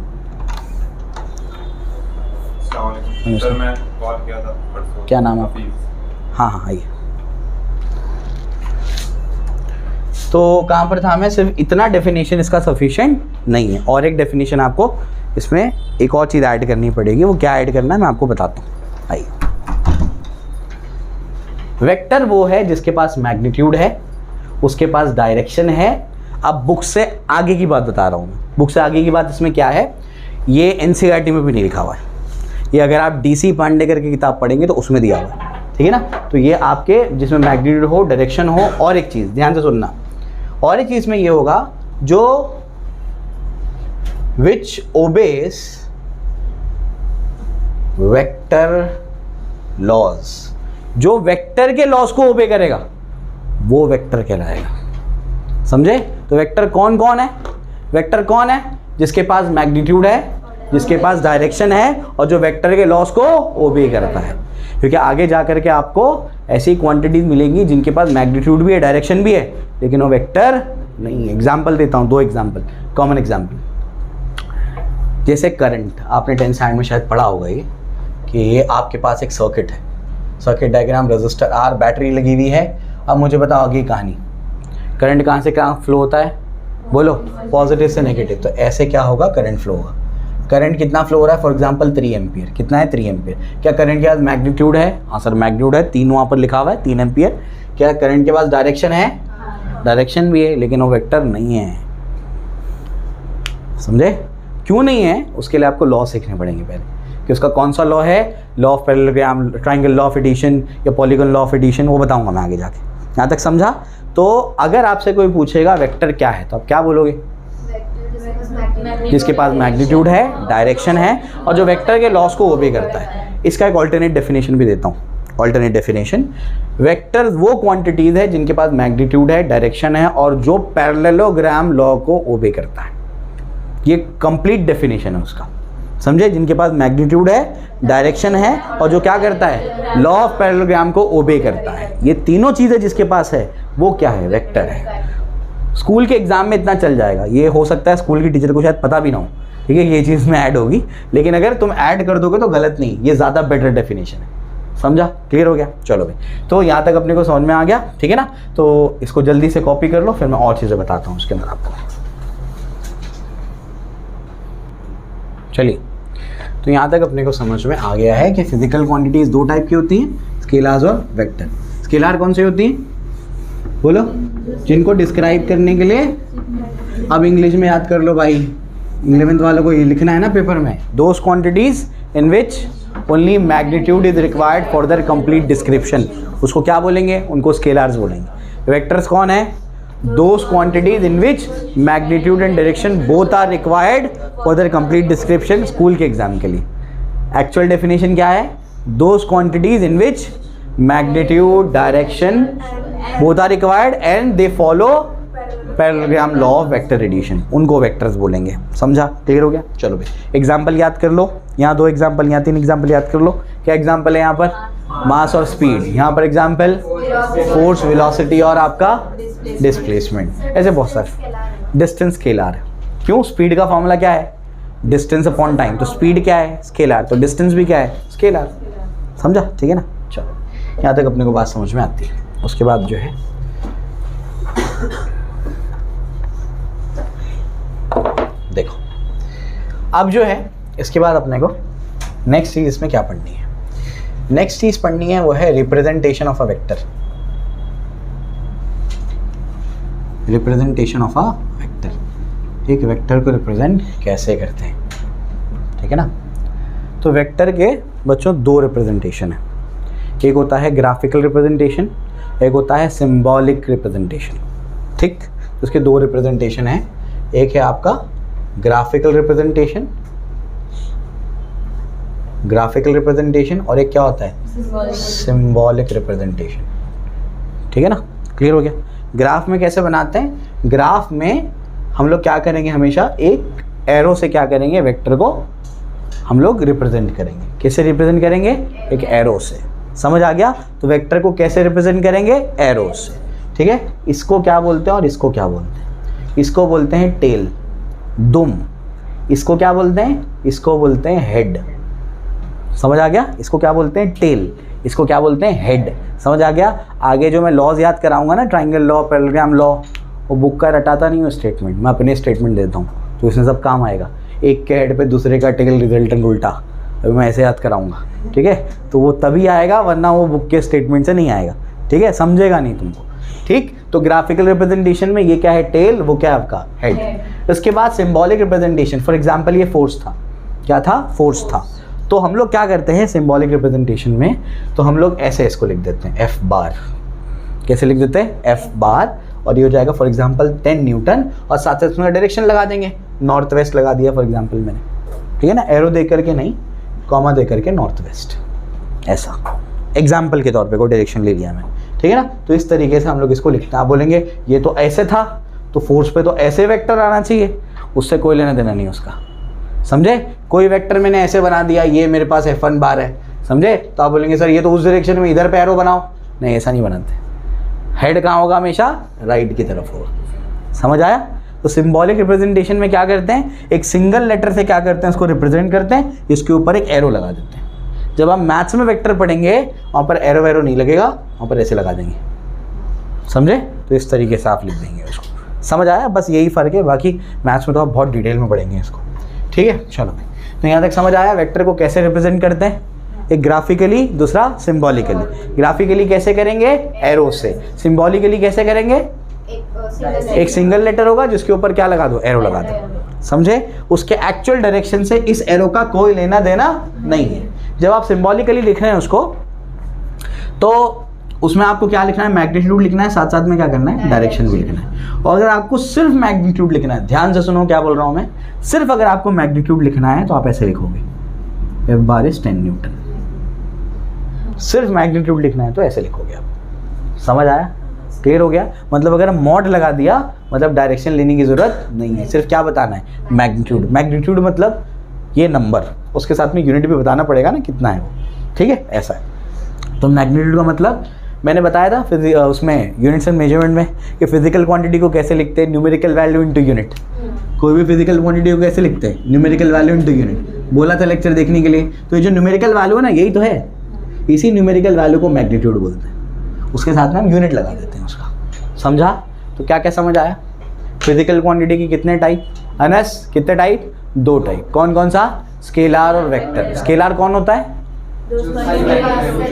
सर मैं कॉल किया था परसों। क्या नाम है? हाँ हाँ आइए। तो कहाँ पर था मैं, सिर्फ इतना डेफिनेशन इसका सफिशिएंट नहीं है, और एक डेफिनेशन आपको इसमें एक और चीज़ ऐड करनी पड़ेगी। वो क्या ऐड करना है मैं आपको बताता हूँ, आइए। वेक्टर वो है जिसके पास मैग्नीट्यूड है, उसके पास डायरेक्शन है। अब बुक से आगे की बात बता रहा हूँ मैं, बुक से आगे की बात इसमें क्या है, ये एनसीईआरटी में भी नहीं लिखा हुआ है, ये अगर आप डीसी पांडेकर की किताब पढ़ेंगे तो उसमें दिया हुआ है, ठीक है ना। तो ये आपके जिसमें मैग्नीट्यूड हो, डायरेक्शन हो, और एक चीज़ ध्यान से सुनना, और एक चीज़ में ये होगा जो विच ओबेस वेक्टर लॉज, जो वेक्टर के लॉज को ओबे करेगा वो वेक्टर कहलाएगा, समझे। तो वेक्टर कौन कौन है, वेक्टर कौन है जिसके पास मैग्नीट्यूड है, जिसके पास डायरेक्शन है, और जो वेक्टर के लॉज को ओबे करता है। क्योंकि आगे जा करके आपको ऐसी क्वांटिटीज मिलेंगी जिनके पास मैग्नीट्यूड भी है, डायरेक्शन भी है, लेकिन वो वेक्टर नहीं है। एग्जाम्पल देता हूँ, दो एग्जाम्पल, कॉमन एग्जाम्पल। जैसे करंट, आपने 10th स्टैंडर्ड में शायद पढ़ा होगा ये, कि ये आपके पास एक सर्किट है, circuit diagram, resistor R, battery लगी हुई है। अब मुझे बताओ आगे कहानी, करंट कहाँ से कहाँ फ्लो होता है, बोलो, पॉजिटिव से नेगेटिव। तो ऐसे क्या होगा, करंट फ्लो होगा। करंट कितना फ्लो हो रहा है, फॉर एग्जांपल 3 एम्पियर, कितना है 3 एम्पियर। क्या करंट के पास मैग्नीट्यूड है, हाँ सर मैग्नीट्यूड है, 3 वहाँ पर लिखा हुआ है, 3 एम्पियर। क्या करंट के पास डायरेक्शन है, डायरेक्शन भी है, लेकिन वो वेक्टर नहीं है, समझे। क्यों नहीं है, उसके लिए आपको लॉ सीखने पड़ेंगे पहले, कि उसका कौन सा लॉ है, law of parallelogram, triangle law of addition या पॉलीगन लॉ ऑफ एडिशन, वो बताऊंगा मैं आगे जाके। यहाँ तक समझा। तो अगर आपसे कोई पूछेगा वेक्टर क्या है, तो आप क्या बोलोगे, जिसके पास मैग्नीट्यूड है, डायरेक्शन है, और जो वेक्टर के लॉस को ओबे करता है। इसका एक ऑल्टरनेट डेफिनेशन भी देता हूँ, ऑल्टरनेट डेफिनेशन। वेक्टर वो क्वांटिटीज है जिनके पास मैग्नीट्यूड है, डायरेक्शन है, और जो पैरेललोग्राम लॉ को ओबे करता है। ये कंप्लीट डेफिनेशन है उसका, समझे। जिनके पास मैग्नीट्यूड है, डायरेक्शन है, और जो क्या करता है, लॉ ऑफ पैरेललोग्राम को ओबे करता है। ये तीनों चीज़ें जिसके पास है वो क्या है, वेक्टर है। स्कूल के एग्जाम में इतना चल जाएगा, ये हो सकता है स्कूल की टीचर को शायद पता भी ना हो, ठीक है, ये चीज़ में ऐड होगी, लेकिन अगर तुम ऐड कर दोगे तो गलत नहीं, ये ज़्यादा बेटर डेफिनेशन है, समझा, क्लियर हो गया। चलो भाई, तो यहाँ तक अपने को समझ में आ गया, ठीक है ना। तो इसको जल्दी से कॉपी कर लो, फिर मैं और चीज़ें बताता हूँ उसके अंदर आपको। चलिए, तो यहाँ तक अपने को समझ में आ गया है कि फिजिकल क्वांटिटीज दो टाइप की होती हैं, स्केलार्स और वेक्टर। स्केलार कौन सी होती हैं, बोलो, जिनको डिस्क्राइब करने के लिए, अब इंग्लिश में याद कर लो भाई, 11th वालों को ये लिखना है ना पेपर में, those quantities in which only magnitude is required for their complete description, उसको क्या बोलेंगे, उनको स्केलार्स बोलेंगे। वेक्टर्स कौन है, those quantities in which magnitude and direction both are required for their complete description, school के एग्जाम के लिए। एक्चुअल डेफिनेशन क्या है, those quantities in which magnitude, direction both are required and they follow parallelogram law of vector addition, उनको vectors बोलेंगे, समझा, clear हो गया। चलो भाई, एग्जाम्पल याद कर लो, यहाँ 2 एग्जाम्पल, यहाँ 3 एग्जाम्पल याद कर लो। क्या एग्जाम्पल है यहाँ पर, मास और स्पीड, यहाँ पर एग्जाम्पल फोर्स, वेलोसिटी और आपका डिस्प्लेसमेंट, ऐसे बहुत सारे। डिस्टेंस स्केलार, क्यों, स्पीड का फॉर्मूला क्या है, डिस्टेंस अपॉन टाइम, तो स्पीड क्या है, स्केलार, तो डिस्टेंस भी क्या है, स्केलार, समझा, ठीक है ना। चलो, यहाँ तक अपने को बात समझ में आती है। उसके बाद जो है देखो, अब जो है इसके बाद अपने को नेक्स्ट चीज इसमें क्या पढ़नी है, नेक्स्ट चीज पढ़नी है वो है representation of a vector. Representation of a vector, एक वेक्टर को रिप्रेजेंट कैसे करते हैं, ठीक है ना। तो वेक्टर के बच्चों 2 रिप्रेजेंटेशन है, एक होता है ग्राफिकल रिप्रेजेंटेशन, एक होता है सिंबॉलिक रिप्रेजेंटेशन, ठीक। उसके 2 रिप्रेजेंटेशन है, एक है आपका ग्राफिकल रिप्रेजेंटेशन, ग्राफिकल रिप्रेजेंटेशन, और एक क्या होता है, सिंबॉलिक रिप्रेजेंटेशन। ठीक है ना, क्लियर हो गया। ग्राफ में कैसे बनाते हैं, ग्राफ में हम लोग क्या करेंगे, हमेशा एक एरो से क्या करेंगे, वेक्टर को हम लोग रिप्रेजेंट करेंगे। कैसे रिप्रेजेंट करेंगे, एक एरो से। समझ आ गया। तो वेक्टर को कैसे रिप्रेजेंट करेंगे, एरो से, ठीक है। इसको क्या बोलते हैं और इसको क्या बोलते हैं, इसको बोलते हैं टेल, दुम। इसको क्या बोलते हैं, इसको बोलते हैं हेड। समझ आ गया। इसको क्या बोलते हैं, टेल, इसको क्या बोलते हैं, हेड। समझ आ गया। आगे जो मैं लॉज याद कराऊंगा ना, ट्राइंगल लॉ, पैरेललोग्राम लॉ, वो बुक का रटाता नहीं हूँ स्टेटमेंट, मैं अपने स्टेटमेंट देता हूँ, तो इसमें सब काम आएगा। एक के हेड पे दूसरे का टेल, रिजल्टेंट उल्टा, अभी मैं ऐसे याद कराऊंगा, ठीक है। तो वो तभी आएगा, वरना वो बुक के स्टेटमेंट से नहीं आएगा, ठीक है, समझेगा नहीं तुमको, ठीक। तो ग्राफिकल रिप्रेजेंटेशन में ये क्या है, टेल, वो क्या है आपका, हेड। उसके बाद सिंबॉलिक रिप्रेजेंटेशन, फॉर एग्जाम्पल ये फोर्स था, क्या था, फोर्स था। तो हम लोग क्या करते हैं सिंबॉलिक रिप्रेजेंटेशन में, तो हम लोग ऐसे इसको लिख देते हैं, एफ बार। कैसे लिख देते हैं, एफ बार, और ये हो जाएगा फॉर एग्जांपल 10 न्यूटन, और साथ साथ उसमें डायरेक्शन लगा देंगे, नॉर्थ वेस्ट लगा दिया फॉर एग्जांपल मैंने, ठीक है ना, एरो दे करके नहीं, कॉमा दे करके नॉर्थ वेस्ट, ऐसा एग्जाम्पल के तौर पे कोई डायरेक्शन ले लिया मैं, ठीक है ना। तो इस तरीके से हम लोग इसको लिखते हैं। आप बोलेंगे ये तो ऐसे था, तो फोर्स पे तो ऐसे वेक्टर आना चाहिए, उससे कोई लेना देना नहीं उसका, समझे। कोई वेक्टर मैंने ऐसे बना दिया, ये मेरे पास F1 बार है, समझे, तो आप बोलेंगे सर ये तो उस डायरेक्शन में, इधर पे एरो बनाओ, नहीं ऐसा नहीं बनाते। हेड कहाँ होगा, हमेशा राइट की तरफ होगा। समझ आया। तो सिंबॉलिक रिप्रेजेंटेशन में क्या करते हैं, एक सिंगल लेटर से क्या करते हैं, उसको रिप्रेजेंट करते हैं, इसके ऊपर एक एरो लगा देते हैं। जब आप मैथ्स में वेक्टर पढ़ेंगे, वहाँ पर एरो वैरो नहीं लगेगा, वहाँ पर ऐसे लगा देंगे, समझे। तो इस तरीके से आप लिख देंगे उसको। समझ आया, बस यही फ़र्क है, बाकी मैथ्स में तो आप बहुत डिटेल में पढ़ेंगे इसको, ठीक है। चलो, तो यहाँ तक समझ आया वेक्टर को कैसे रिप्रेजेंट करते हैं, एक ग्राफिकली, दूसरा सिंबॉलिकली। ग्राफिकली कैसे करेंगे, एरो से। सिंबॉलिकली कैसे करेंगे, एक सिंगल लेटर होगा जिसके ऊपर क्या लगा दो, एरो लगा दो, समझे। उसके एक्चुअल डायरेक्शन से इस एरो का कोई लेना देना नहीं है। जब आप सिंबॉलिकली लिख रहे हैं उसको, तो उसमें आपको क्या लिखना है, मैग्नीट्यूड लिखना है, साथ साथ में क्या करना है, डायरेक्शन भी लिखना है। और अगर आपको सिर्फ मैग्नीट्यूड लिखना है, ध्यान से सुनो क्या बोल रहा हूँ मैं, सिर्फ अगर आपको मैग्नीट्यूड लिखना है तो आप ऐसे लिखोगे, एफ बार इज 10 न्यूटन। सिर्फ मैग्नीट्यूड लिखना है तो ऐसे लिखोगे आप। समझ आया, क्लियर हो गया। मतलब अगर मॉड लगा दिया, मतलब डायरेक्शन लेने की जरूरत नहीं है, सिर्फ क्या बताना है, मैग्नीट्यूड। मैग्नीट्यूड मतलब ये नंबर, उसके साथ में यूनिट भी बताना पड़ेगा ना कितना है वो, ठीक है, ऐसा है। तो मैग्नीट्यूड का मतलब मैंने बताया था उसमें यूनिट्स एंड मेजरमेंट में कि फिजिकल क्वांटिटी को कैसे लिखते हैं, न्यूमेरिकल वैल्यू इनटू यूनिट। कोई भी फिजिकल क्वांटिटी को कैसे लिखते हैं, न्यूमेरिकल वैल्यू इनटू यूनिट। बोला था लेक्चर देखने के लिए। तो ये जो न्यूमेरिकल वैल्यू है ना, यही तो है, इसी न्यूमेरिकल वैल्यू को मैग्नीट्यूड बोलते हैं। उसके साथ में हम यूनिट लगा देते हैं उसका, समझा। तो क्या क्या समझ आया, फिजिकल क्वांटिटी की कितने टाइप, अनस कितने टाइप, 2 टाइप। कौन कौन सा, स्केलार और वेक्टर। स्केलार कौन होता है,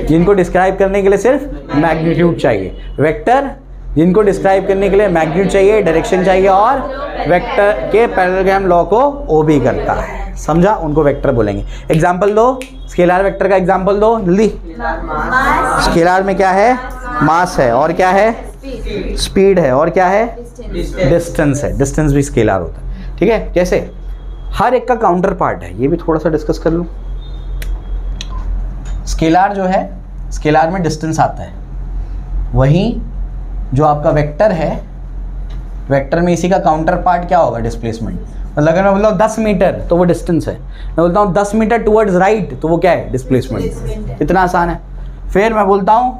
जिनको डिस्क्राइब करने के लिए सिर्फ मैग्नीट्यूड चाहिए। वेक्टर जिनको डिस्क्राइब करने के लिए मैग्नीट्यूड चाहिए, डायरेक्शन चाहिए, और वेक्टर के पैरेललोग्राम लॉ को ओबी करता है, समझा, उनको वेक्टर बोलेंगे। एग्जांपल दो, स्केलार वेक्टर का एग्जांपल दो जल्दी। स्केलार में क्या है, मास है, और क्या है, स्पीड है, और क्या है, डिस्टेंस है। डिस्टेंस भी स्केलार होता है, ठीक है। कैसे, हर एक का काउंटर पार्ट है, ये भी थोड़ा सा डिस्कस कर लूँ। स्केलार जो है, स्केलार में डिस्टेंस आता है, वहीं जो आपका वेक्टर है, वेक्टर में इसी का काउंटर पार्ट क्या होगा, डिस्प्लेसमेंट। मतलब अगर मैं बोलता हूँ 10 मीटर तो वो डिस्टेंस है, मैं बोलता हूँ 10 मीटर टुवर्ड्स राइट तो वो क्या है, डिस्प्लेसमेंट। इतना आसान है। फिर मैं बोलता हूँ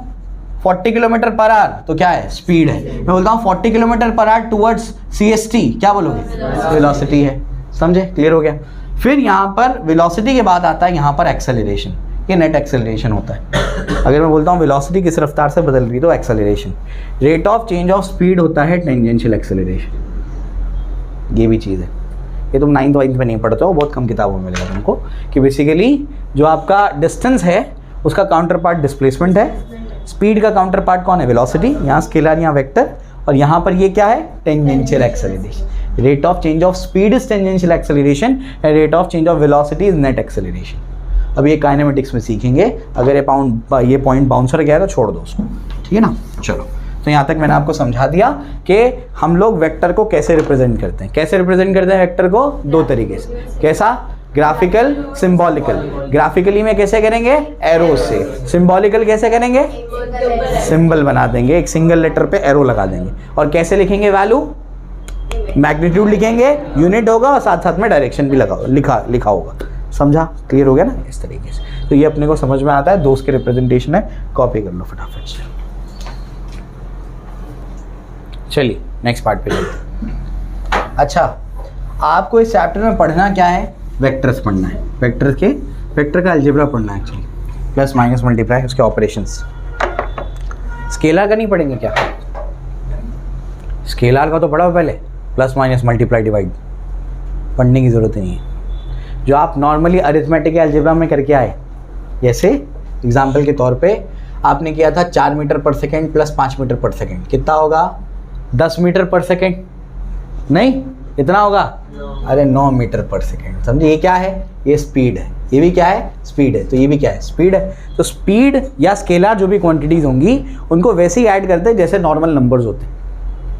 40 किलोमीटर पर आवर तो क्या है, स्पीड है। मैं बोलता हूँ 40 kilometre per hour towards CST, क्या बोलोगे, वेलोसिटी है, समझे, क्लियर हो गया। फिर यहाँ पर वेलोसिटी के बाद आता है यहाँ पर एक्सेलरेशन, ये नेट एक्सेलरेशन होता है। अगर मैं बोलता हूँ वेलोसिटी किस रफ्तार से बदल रही, तो acceleration. Rate of change of speed होता है टेंजेंशियल एक्सेलरेशन। ये भी चीज़ है, ये तुम 9th वाइन्थ में नहीं पढ़ते हो, बहुत कम किताबों में मिलेगा तुमको, कि बेसिकली जो आपका डिस्टेंस है उसका काउंटर पार्ट डिस्प्लेसमेंट है, स्पीड का काउंटर पार्ट कौन है, वेलोसिटी। यहाँ स्केलर, यहाँ वेक्टर, और यहाँ पर ये क्या है, tangential acceleration. Rate of change of speed is tangential acceleration and rate of change of velocity is net acceleration. अब ये काइनेमेटिक्स में सीखेंगे। अगर ये पॉइंट बाउंसर गया तो छोड़ दो उसको, ठीक है ना। चलो, तो यहाँ तक मैंने आपको समझा दिया कि हम लोग वेक्टर को कैसे रिप्रेजेंट करते हैं। कैसे रिप्रेजेंट करते हैं वेक्टर को, 2 तरीके से। कैसा, ग्राफिकल, सिंबॉलिकल। ग्राफिकली में कैसे करेंगे? एरो से। सिंबॉलिकल कैसे करेंगे? सिंबल बना देंगे, एक सिंगल लेटर पे एरो लगा देंगे। और कैसे लिखेंगे वैल्यू? मैग्नीट्यूड लिखेंगे, यूनिट होगा और साथ साथ में डायरेक्शन भी लिखा होगा। समझा? क्लियर हो गया ना? इस तरीके से तो ये अपने को समझ में आता है। दोस्त के रिप्रेजेंटेशन है, कॉपी कर लो फटाफट से। चलिए नेक्स्ट पार्ट पे चलिए। अच्छा, आपको इस चैप्टर में पढ़ना क्या है? वेक्टर्स पढ़ना है। वेक्टर का अलजेब्रा पढ़ना है एक्चुअली, प्लस माइनस मल्टीप्लाई, उसके ऑपरेशंस। स्केलर का नहीं पढ़ेंगे क्या? स्केलर का तो पढ़ा हो पहले, प्लस माइनस मल्टीप्लाई डिवाइड, पढ़ने की ज़रूरत नहीं है। जो आप नॉर्मली अरिथमेटिक अलजेब्रा में करके आए, जैसे एग्जाम्पल के तौर पे आपने किया था 4 मीटर पर सेकेंड प्लस 5 मीटर पर सेकेंड, कितना होगा? 10 मीटर पर सेकेंड। नहीं, इतना होगा? अरे 9 मीटर पर सेकेंड। समझे? ये क्या है? ये स्पीड है। ये भी क्या है? स्पीड है। तो ये भी क्या है? स्पीड है। तो स्पीड या स्केलर जो भी क्वांटिटीज होंगी उनको वैसे ही ऐड करते हैं जैसे नॉर्मल नंबर्स होते हैं,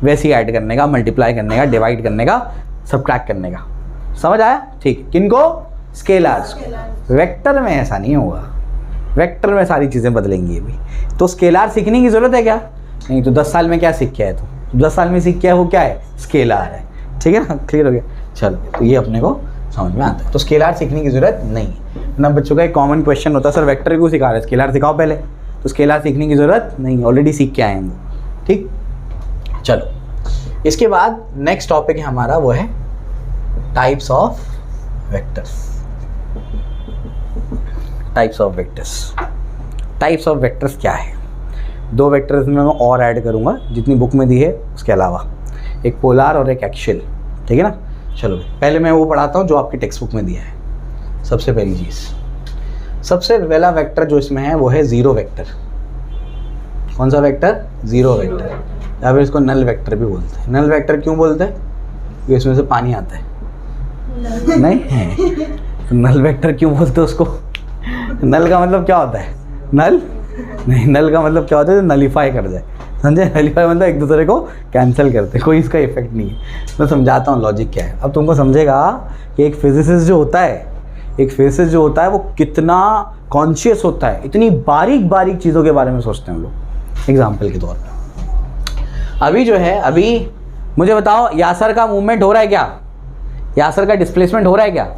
वैसे ही ऐड करने का, मल्टीप्लाई करने का, डिवाइड करने का, सब्ट्रैक्ट करने का। समझ आया? ठीक। किनको? स्केलर्स। वेक्टर में ऐसा नहीं होगा, वेक्टर में सारी चीज़ें बदलेंगी अभी। तो स्केलर सीखने की ज़रूरत है क्या? नहीं। तो 10 साल में क्या सीख के आए? तो 10 साल में सीख के आए वो क्या है? स्केलर है। ठीक है ना? क्लियर हो गया? चलो, तो ये अपने को समझ में आता है। तो स्केलर सीखने की ज़रूरत नहीं है ना। बच्चों का एक कॉमन क्वेश्चन होता है, सर वेक्टर क्यों सिखा रहे हैं, स्केलर सिखाओ पहले। तो स्केलर सीखने की ज़रूरत नहीं, ऑलरेडी सीख के आए हैं वो। ठीक, चलो। इसके बाद नेक्स्ट टॉपिक है हमारा, वो है types of vectors. Types of vectors. Types of vectors क्या है? 2 वेक्टर्स में मैं और ऐड करूँगा जितनी बुक में दी है उसके अलावा, एक पोलार और एक एक्सियल। ठीक है ना? चलो पहले मैं वो पढ़ाता हूँ जो आपकी टेक्स्ट बुक में दिया है। सबसे पहली चीज़, सबसे पहला वेक्टर जो इसमें है वो है ज़ीरो वेक्टर। कौन सा वेक्टर? ज़ीरो वेक्टर, या फिर इसको नल वेक्टर भी बोलते हैं। नल वेक्टर क्यों बोलते हैं? क्योंकि इसमें से पानी आता है। नहीं है तो नल वेक्टर क्यों बोलते हैं उसको? नल का मतलब क्या होता है? नल नहीं, नल का मतलब क्या होता है? नलीफाई कर जाए। समझे? नलीफाई मतलब एक दूसरे को कैंसिल करते, कोई इसका इफेक्ट नहीं है। मैं समझाता हूँ लॉजिक क्या है। अब तुमको समझेगा कि एक फिजिसिस्ट जो होता है वो कितना कॉन्शियस होता है, इतनी बारीक बारीक चीज़ों के बारे में सोचते हैं हम लोग। एग्जाम्पल के तौर पर अभी जो है, अभी मुझे बताओ यासर का मूवमेंट हो रहा है क्या? यासर का डिस्प्लेसमेंट हो रहा है क्या?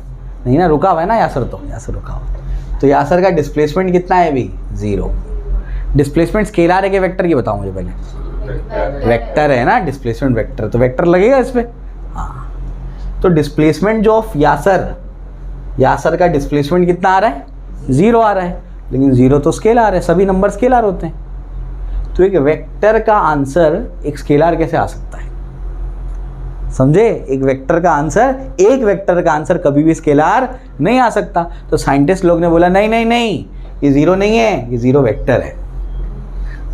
नहीं ना, रुका हुआ है ना यासर। तो यासर रुका हुआ, तो यासर का डिस्प्लेसमेंट कितना है अभी? 0। डिस्प्लेसमेंट स्केलर है कि वेक्टर? ये बताओ मुझे पहले। वेक्टर है ना, डिस्प्लेसमेंट वेक्टर, तो वेक्टर लगेगा इस पर। हाँ, तो डिस्प्लेसमेंट जो ऑफ यासर का डिस्प्लेसमेंट कितना आ रहा है? 0 आ रहा है। लेकिन 0 तो स्केलर है, सभी नंबर स्केलर होते हैं। तो एक वेक्टर का आंसर एक स्केलर कैसे आ सकता है? समझे? एक वेक्टर का आंसर कभी भी स्केलर नहीं आ सकता। तो साइंटिस्ट लोग ने बोला नहीं नहीं नहीं, ये 0 नहीं है, ये 0 वेक्टर है।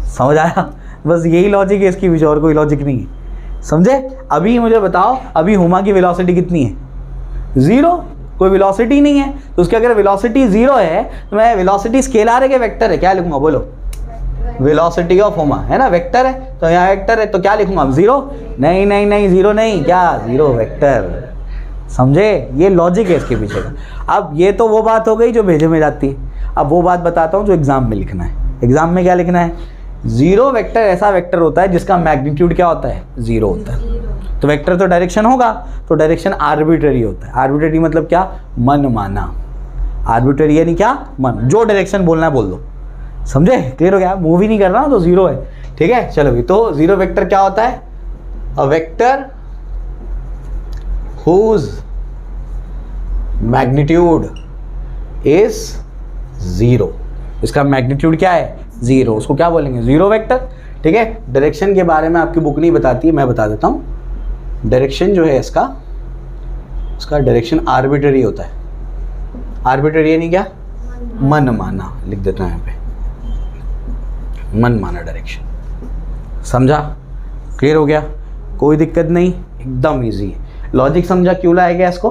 समझ आया? बस यही लॉजिक है इसकी, और कोई लॉजिक नहीं है। समझे? अभी मुझे बताओ, अभी हुमा की वेलोसिटी कितनी है? 0। कोई वेलोसिटी नहीं है, तो उसकी अगर वेलोसिटी 0 है तो मैं वेलोसिटी स्केलर है कि वेक्टर है? क्या लिखूंगा बोलो? वेलोसिटी ऑफ हुमा है ना, वेक्टर है। तो यहाँ वेक्टर है तो क्या लिखूंगा अब? 0? नहीं नहीं नहीं, 0 नहीं, क्या? 0 वेक्टर। समझे? ये लॉजिक है इसके पीछे का। अब ये तो वो बात हो गई जो भेजे में जाती है। अब वो बात बताता हूँ जो एग्जाम में लिखना है। एग्जाम में क्या लिखना है? 0 वेक्टर ऐसा वेक्टर होता है जिसका मैग्नीट्यूड क्या होता है? 0 होता है। तो वेक्टर तो डायरेक्शन होगा, तो डायरेक्शन आर्बिट्ररी होता है। आर्बिट्ररी मतलब क्या? मन माना। आर्बिट्ररी यानी क्या? मन, जो डायरेक्शन बोलना है बोल दो। समझे? क्लियर हो गया? मूवी नहीं कर रहा तो 0 है। ठीक है, चलो भी। तो 0 वेक्टर क्या होता है? A vector whose magnitude is 0। इसका मैग्नीट्यूड क्या है? 0। उसको क्या बोलेंगे? 0 वेक्टर। ठीक है, डायरेक्शन के बारे में आपकी बुक नहीं बताती, मैं बता देता हूँ। डायरेक्शन जो है इसका डायरेक्शन आर्बिट्ररी होता है। आर्बिट्ररी यानी क्या? मन माना। लिख देता हूँ यहाँ पे, मन माना डायरेक्शन। समझा? क्लियर हो गया? कोई दिक्कत नहीं, एकदम इजी है। लॉजिक समझा क्यों लाया गया इसको,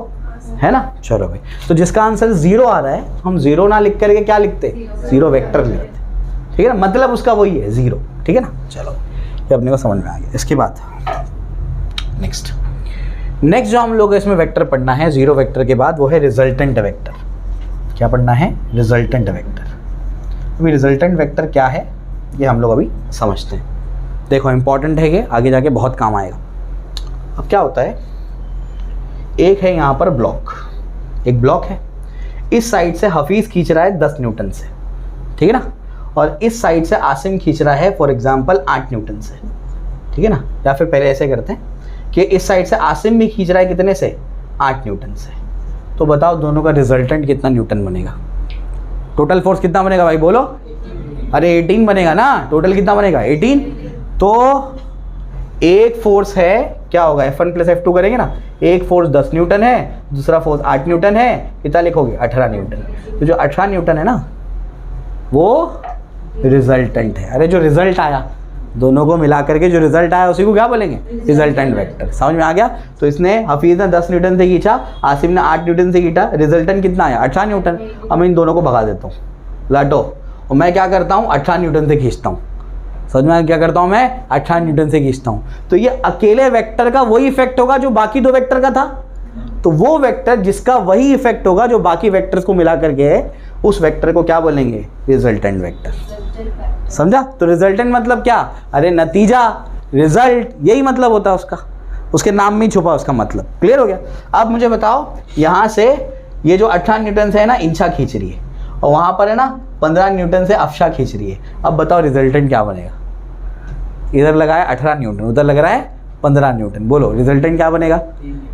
है ना? चलो भाई, तो जिसका आंसर 0 आ रहा है, हम 0 ना लिख करके क्या लिखते? 0 वेक्टर लिखते। ठीक है ना? मतलब उसका वही है 0। ठीक है ना? चलो, ये अपने को समझ में आ गया। इसके बाद नेक्स्ट नेक्स्ट जो हम लोग को इसमें वेक्टर पढ़ना है जीरो वेक्टर के बाद, वो है रिजल्टेंट वेक्टर। क्या पढ़ना है? Resultant vector. अभी रिजल्टेंट वेक्टर क्या है ये हम लोग अभी समझते हैं। देखो इंपॉर्टेंट है, ये आगे जाके बहुत काम आएगा। अब क्या होता है, एक है यहाँ पर ब्लॉक, एक ब्लॉक है, इस साइड से हफीज़ खींच रहा है 10 न्यूटन से, ठीक है ना, और इस साइड से आसिम खींच रहा है फॉर एग्जांपल 8 न्यूटन से, ठीक है ना। या फिर पहले ऐसे करते हैं कि इस साइड से आसिम भी खींच रहा है कितने से? 8 न्यूटन से। तो बताओ दोनों का रिजल्टेंट कितना न्यूटन बनेगा? टोटल फोर्स कितना बनेगा भाई बोलो? अरे 18 बनेगा ना। टोटल कितना बनेगा? 18। तो एक फोर्स है, क्या होगा, F1 + F2 करेंगे ना, एक फोर्स 10 न्यूटन है, दूसरा फोर्स 8 न्यूटन है, कितना लिखोगे? 18 न्यूटन। तो जो 18 न्यूटन है ना वो रिजल्टेंट है। अरे जो रिजल्ट आया, दोनों को मिला करके जो रिजल्ट आया उसी को क्या बोलेंगे? Resultant vector. समझ में आ गया? तो इसने हफीज़ ने 10 न्यूटन से खींचा, आसिम ने 8 न्यूटन से खींचा, रिजल्टेंट कितना आया? 18 न्यूटन। अब मैं इन दोनों को भगा देता हूँ, लाटो, और मैं क्या करता हूँ? 18 न्यूटन से खींचता हूँ। समझ में क्या करता हूँ मैं? 18 न्यूटन से खींचता हूँ। तो ये अकेले वेक्टर का वही इफेक्ट होगा जो बाकी दो वेक्टर का था। तो वो वेक्टर जिसका वही इफेक्ट होगा जो बाकी वेक्टर्स को मिला करके है, उस वेक्टर को क्या बोलेंगे? Resultant vector. समझा? तो रिजल्टेंट मतलब क्या? अरे नतीजा, रिजल्ट, यही मतलब होता है उसका, उसके नाम में ही छुपा उसका मतलब। क्लियर हो गया? अब मुझे बताओ, यहाँ से ये जो 18 न्यूटन से है ना इंशा खींच रही है, और वहाँ पर है ना 15 न्यूटन से अफशा खींच रही है। अब बताओ रिजल्टेंट क्या बनेगा? इधर लगा है 18 न्यूटन, उधर लग रहा है 15 न्यूटन। बोलो रिजल्टेंट क्या बनेगा?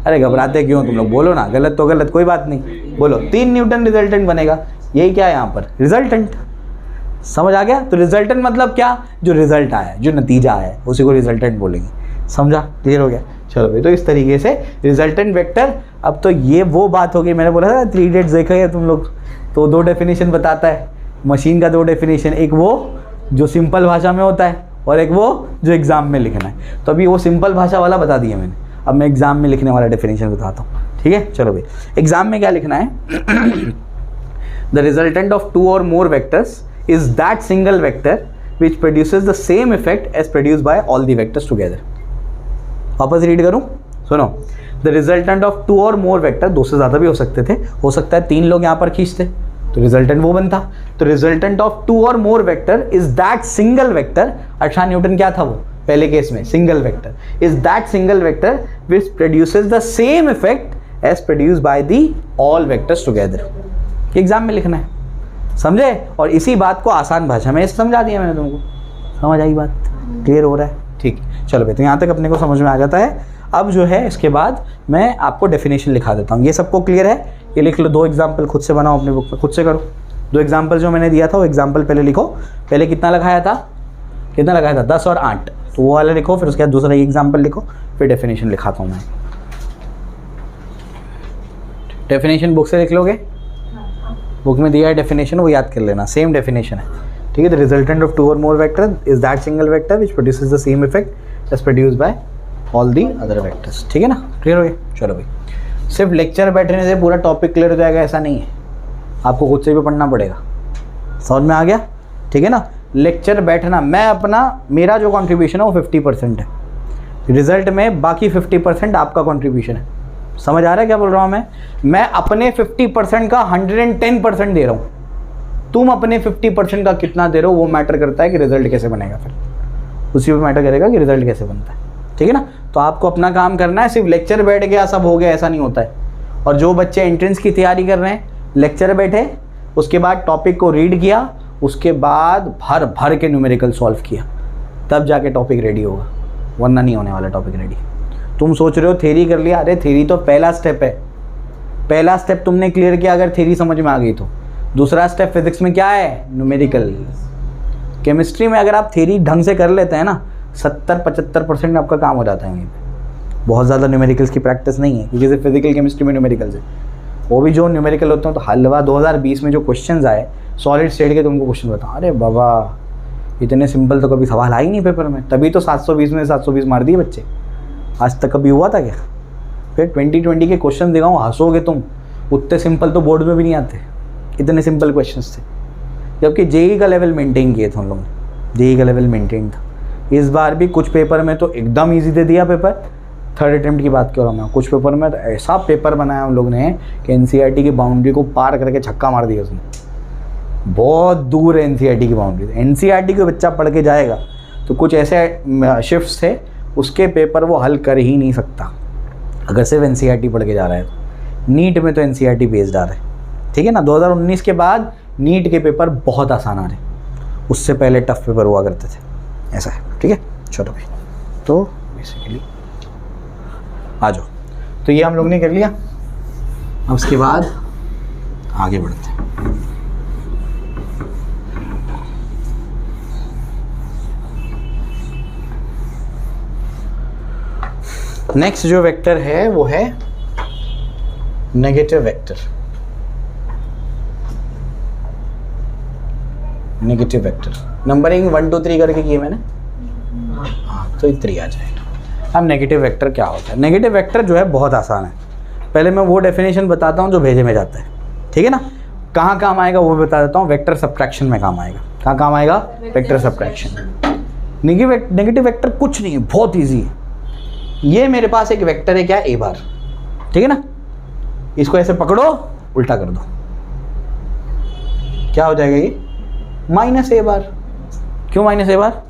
अरे घबराते क्यों तुम लोग? बोलो ना, गलत तो गलत, कोई बात नहीं, बोलो 3 न्यूटन रिजल्टेंट बनेगा। यही क्या है यहाँ पर? रिजल्टेंट। समझ आ गया? तो रिजल्टेंट मतलब क्या? जो रिजल्ट आया, जो नतीजा आया, उसी को रिजल्टेंट बोलेंगे। समझा? क्लियर हो गया? चलो भाई, तो इस तरीके से रिजल्टेंट वेक्टर। अब तो ये वो बात हो गई, मैंने बोला था 3 इडियट्स देखे तुम लोग, तो 2 डेफिनेशन बताता है मशीन का, 2 डेफिनेशन, एक वो जो सिंपल भाषा में होता है और एक वो जो एग्जाम में लिखना है। तो अभी वो सिंपल भाषा वाला बता दिया मैंने, अब मैं एग्जाम में लिखने वाला डेफिनेशन बताता हूँ, ठीक है? चलो भाई, एग्जाम में क्या लिखना है? The resultant of 2 or more vectors is that single vector which produces the same effect as produced by all the vectors together. वापस रीड करूं, सुनो। The resultant of 2 or more vector, 2 से ज़्यादा भी हो सकते थे, हो सकता है 3 लोग यहाँ पर खींचते तो रिजल्टेंट वो बनता। तो resultant of 2 or more vector is that single vector, 18 Newton क्या था वो पहले केस में? Single vector. is that single vector which produces the same effect as produced by the all vectors together. Exam में लिखना है, समझे? और इसी बात को आसान भाषा में समझा दिया मैंने तुमको। समझ आई बात? क्लियर हो रहा है? ठीक है, चलो भाई, तो यहाँ तक अपने को समझ में आ जाता है। अब जो है इसके बाद मैं आपको डेफिनेशन लिखा देता हूँ। ये सबको क्लियर है? ये लिख लो, 2 एग्जाम्पल खुद से बनाओ अपनी बुक में, खुद से करो। 2 एग्जाम्पल जो मैंने दिया था वो एग्जाम्पल पहले लिखो। पहले कितना लगाया था? कितना लगाया था? 10 और 8, तो वो वाला लिखो। फिर उसके बाद दूसरा एग्जाम्पल लिखो, फिर डेफिनेशन लिखाता हूँ मैं। डेफिनेशन बुक से लिख लोगे? बुक में दिया है डेफिनेशन, वो याद कर लेना, सेम डेफिनेशन है, ठीक है? The resultant of 2 or more vector is that single vector which produces the same effect as produced by all the other vectors. ठीक है ना? क्लियर हो गया? चलो भाई, सिर्फ लेक्चर बैठने से पूरा टॉपिक क्लियर हो जाएगा ऐसा नहीं है, आपको खुद से भी पढ़ना पड़ेगा। समझ में आ गया? ठीक है ना? लेक्चर बैठना, मैं अपना, मेरा जो कॉन्ट्रीब्यूशन है वो 50% है, रिजल्ट में बाकी 50% आपका कॉन्ट्रीब्यूशन है। समझ आ रहा है क्या बोल रहा हूँ मैं अपने 50% का 110% दे रहा हूँ, तुम अपने 50% का कितना दे रहे हो वो मैटर करता है कि रिजल्ट कैसे बनेगा। फिर उसी पे मैटर करेगा कि रिजल्ट कैसे बनता है, ठीक है ना? तो आपको अपना काम करना है, सिर्फ लेक्चर बैठ गया सब हो गया ऐसा नहीं होता है। और जो बच्चे एंट्रेंस की तैयारी कर रहे हैं, लेक्चर बैठे, उसके बाद टॉपिक को रीड किया, उसके बाद भर भर के न्यूमेरिकल सॉल्व किया, तब जाके टॉपिक रेडी होगा, वरना नहीं होने वाला टॉपिक रेडी। तुम सोच रहे हो थ्योरी कर लिया, अरे थ्योरी तो पहला स्टेप है, पहला स्टेप तुमने क्लियर किया अगर थ्योरी समझ में आ गई तो। दूसरा स्टेप फिजिक्स में क्या है? न्यूमेरिकल। केमिस्ट्री में अगर आप थ्योरी ढंग से कर लेते हैं ना, 70-75% आपका काम हो जाता है वहीं पे। बहुत ज़्यादा न्यूमेरिकल्स की प्रैक्टिस नहीं है, क्योंकि सिर्फ फिजिकल केमिस्ट्री में न्यूमेरिकल्स है, वो भी जो न्यूमेरिकल होते हैं। तो हलवा 2020 में जो क्वेश्चन आए सॉलिड स्टेट के, तुमको क्वेश्चन बताओ, अरे बाबा इतने सिंपल तो कभी सवाल आ ही नहीं पेपर में, तभी तो 720 में 720 मार दिए बच्चे। आज तक कभी हुआ था क्या? फिर 2020 के क्वेश्चन दिखाऊँ, हंसोगे तुम, उतने सिंपल तो बोर्ड में भी नहीं आते, इतने सिंपल क्वेश्चंस थे। जबकि जेई का लेवल मेंटेन किए थे उन लोगों ने, जेई का लेवल मेंटेन था। इस बार भी कुछ पेपर में तो एकदम इजी दे दिया पेपर, थर्ड अटेम्प्ट की बात कर रहा हूँ मैं। कुछ पेपर में ऐसा पेपर बनाया हम लोग ने कि एनसीईआरटी की बाउंड्री को पार करके छक्का मार दिया उसने। बहुत दूर है एनसीईआरटी की बाउंड्री। एनसीईआरटी को बच्चा पढ़ के जाएगा तो कुछ ऐसे शिफ्ट्स थे उसके पेपर वो हल कर ही नहीं सकता अगर सिर्फ एनसीईआरटी पढ़ के जा रहा है तो। नीट में तो एनसीईआरटी बेस्ड आ रहा है, ठीक है ना। 2019 के बाद नीट के पेपर बहुत आसान आ रहे, उससे पहले टफ पेपर हुआ करते थे, ऐसा है, ठीक है। चलो भाई, तो बेसिकली आ जाओ। तो ये हम लोग ने कर लिया। अब उसके बाद आगे बढ़ते हैं। नेक्स्ट जो वेक्टर है वो है negative vector. Negative vector numbering 1 2 3 करके की मैंने, हाँ, तो 3 आ जाएगा। अब नेगेटिव वेक्टर क्या होता है? नेगेटिव वेक्टर जो है बहुत आसान है। पहले मैं वो डेफिनेशन बताता हूँ जो भेजे में जाता है, ठीक है ना। कहाँ काम आएगा वो बता देता हूँ। वेक्टर सब्ट्रैक्शन में काम आएगा। कहाँ काम आएगा? Vector subtraction. नेगेटिव वेक्टर कुछ नहीं है, बहुत ईजी है। ये मेरे पास एक वेक्टर है, क्या? ए बार, ठीक है ना। इसको ऐसे पकड़ो, उल्टा कर दो, क्या हो जाएगा ये? माइनस ए बार। क्यों माइनस ए बार?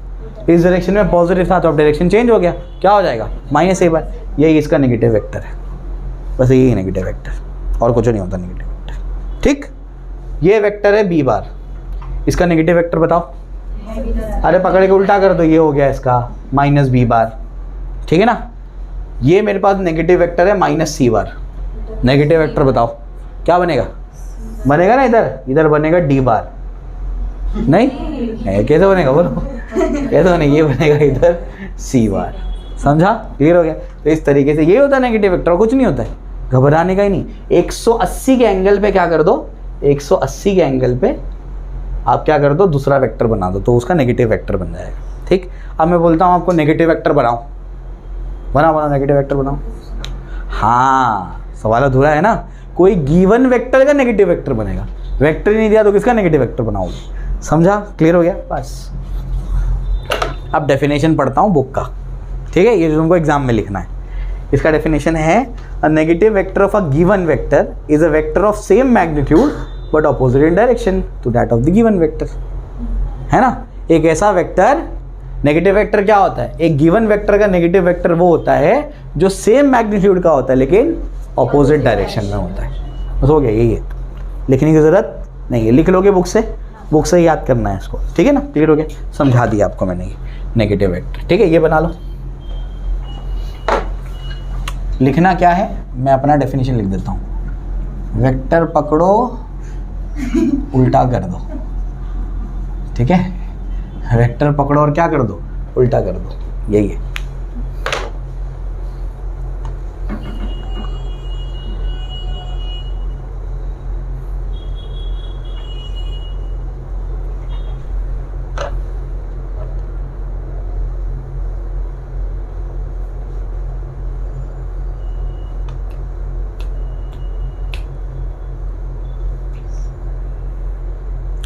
इस डायरेक्शन में पॉजिटिव था तो अब डायरेक्शन चेंज हो गया, क्या हो जाएगा? माइनस ए बार। यही इसका नेगेटिव वेक्टर है, बस यही नेगेटिव वेक्टर, और कुछ नहीं होता नेगेटिव वेक्टर, ठीक। ये वेक्टर है बी बार, इसका नेगेटिव वेक्टर बताओ। अरे पकड़ के उल्टा कर दो, ये हो गया इसका माइनस बी बार, ठीक है ना। ये मेरे पास नेगेटिव वेक्टर है माइनस सी बार। नेगेटिव वेक्टर बताओ क्या बनेगा? बनेगा ना इधर बनेगा डी बार। नहीं कैसे बनेगा बोलो? कैसे बनेगा? ये बनेगा इधर सी बार। समझा? क्लियर हो गया? तो इस तरीके से ये होता है नेगेटिव वेक्टर, कुछ नहीं होता है, घबराने का ही नहीं। 180 के एंगल पे क्या कर दो? 180 के एंगल पे आप क्या कर दो? दूसरा वेक्टर बना दो, तो उसका नेगेटिव वेक्टर बन जाएगा, ठीक। अब मैं बोलता हूँ आपको नेगेटिव वेक्टर बनाओ, बनाओ नेगेटिव वेक्टर बनाओ। हाँ, सवाल अधूरा है ना। कोई गिवन वेक्टर का नेगेटिव वेक्टर बनेगा, वेक्टर ही नहीं दिया तो किसका नेगेटिव वेक्टर बनाओगे? समझा? क्लियर हो गया? बस अब डेफिनेशन पढ़ता हूँ बुक का, ठीक है। ये जो तुमको एग्जाम में लिखना है, इसका डेफिनेशन है a negative vector of a given vector is a vector of same magnitude but opposite in direction to that of the given vector, है ना। एक ऐसा वेक्टर, नेगेटिव वेक्टर क्या होता है? एक गिवन वेक्टर का नेगेटिव वेक्टर वो होता है जो सेम मैग्नीट्यूड का होता है लेकिन ऑपोजिट डायरेक्शन में होता है। बस हो गया, यही है, लिखने की जरूरत नहीं है, लिख लोगे बुक से ही याद करना है इसको, ठीक है ना। क्लियर हो गया? समझा दिया आपको मैंने ये नेगेटिव वेक्टर, ठीक है। ये बना लो। लिखना क्या है? मैं अपना डेफिनेशन लिख देता हूँ। वेक्टर पकड़ो, उल्टा कर दो, ठीक है। वेक्टर पकड़ो और क्या कर दो? उल्टा कर दो, यही है।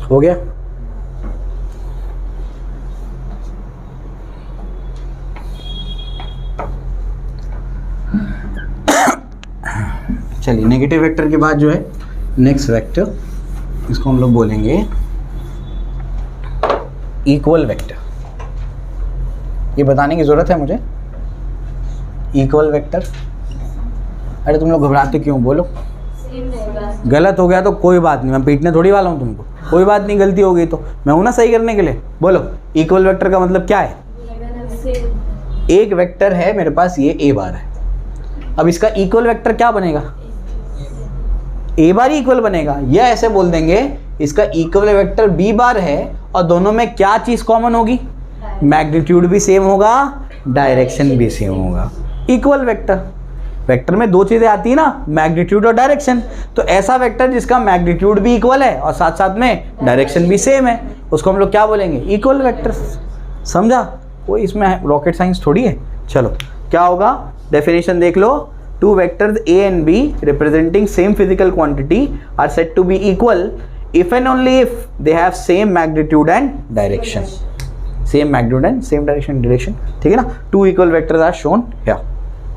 हो गया? चलिए, नेगेटिव वेक्टर के बाद जो है नेक्स्ट वेक्टर, इसको हम लोग बोलेंगे इक्वल वेक्टर। ये बताने की जरूरत है मुझे, इक्वल वेक्टर। अरे तुम लोग घबराते क्यों? बोलो। गलत हो गया तो कोई बात नहीं, मैं पीटने थोड़ी वाला हूँ तुमको, कोई बात नहीं, गलती हो गई तो मैं हूं ना सही करने के लिए। बोलो, इक्वल वेक्टर का मतलब क्या है? एक वेक्टर है मेरे पास, ये ए बार है। अब इसका इक्वल वेक्टर क्या बनेगा? ए बार ही इक्वल बनेगा, या ऐसे बोल देंगे इसका इक्वल वेक्टर बी बार है और दोनों में क्या चीज कॉमन होगी? मैग्नीट्यूड भी सेम होगा, डायरेक्शन भी सेम होगा। इक्वल वेक्टर, वेक्टर में दो चीजें आती है ना, मैग्नीट्यूड और डायरेक्शन। तो ऐसा वेक्टर जिसका मैग्नीट्यूड भी इक्वल है और साथ साथ में डायरेक्शन भी सेम है, उसको हम लोग क्या बोलेंगे? Equal vector. समझा? कोई इसमें रॉकेट साइंस थोड़ी है। चलो, क्या होगा? डेफिनेशन देख लो। Two vectors A and B representing same physical quantity are said to be equal if and only if they have same magnitude and direction. Same magnitude and same direction, ठीक है ना। Two equal vectors are shown here,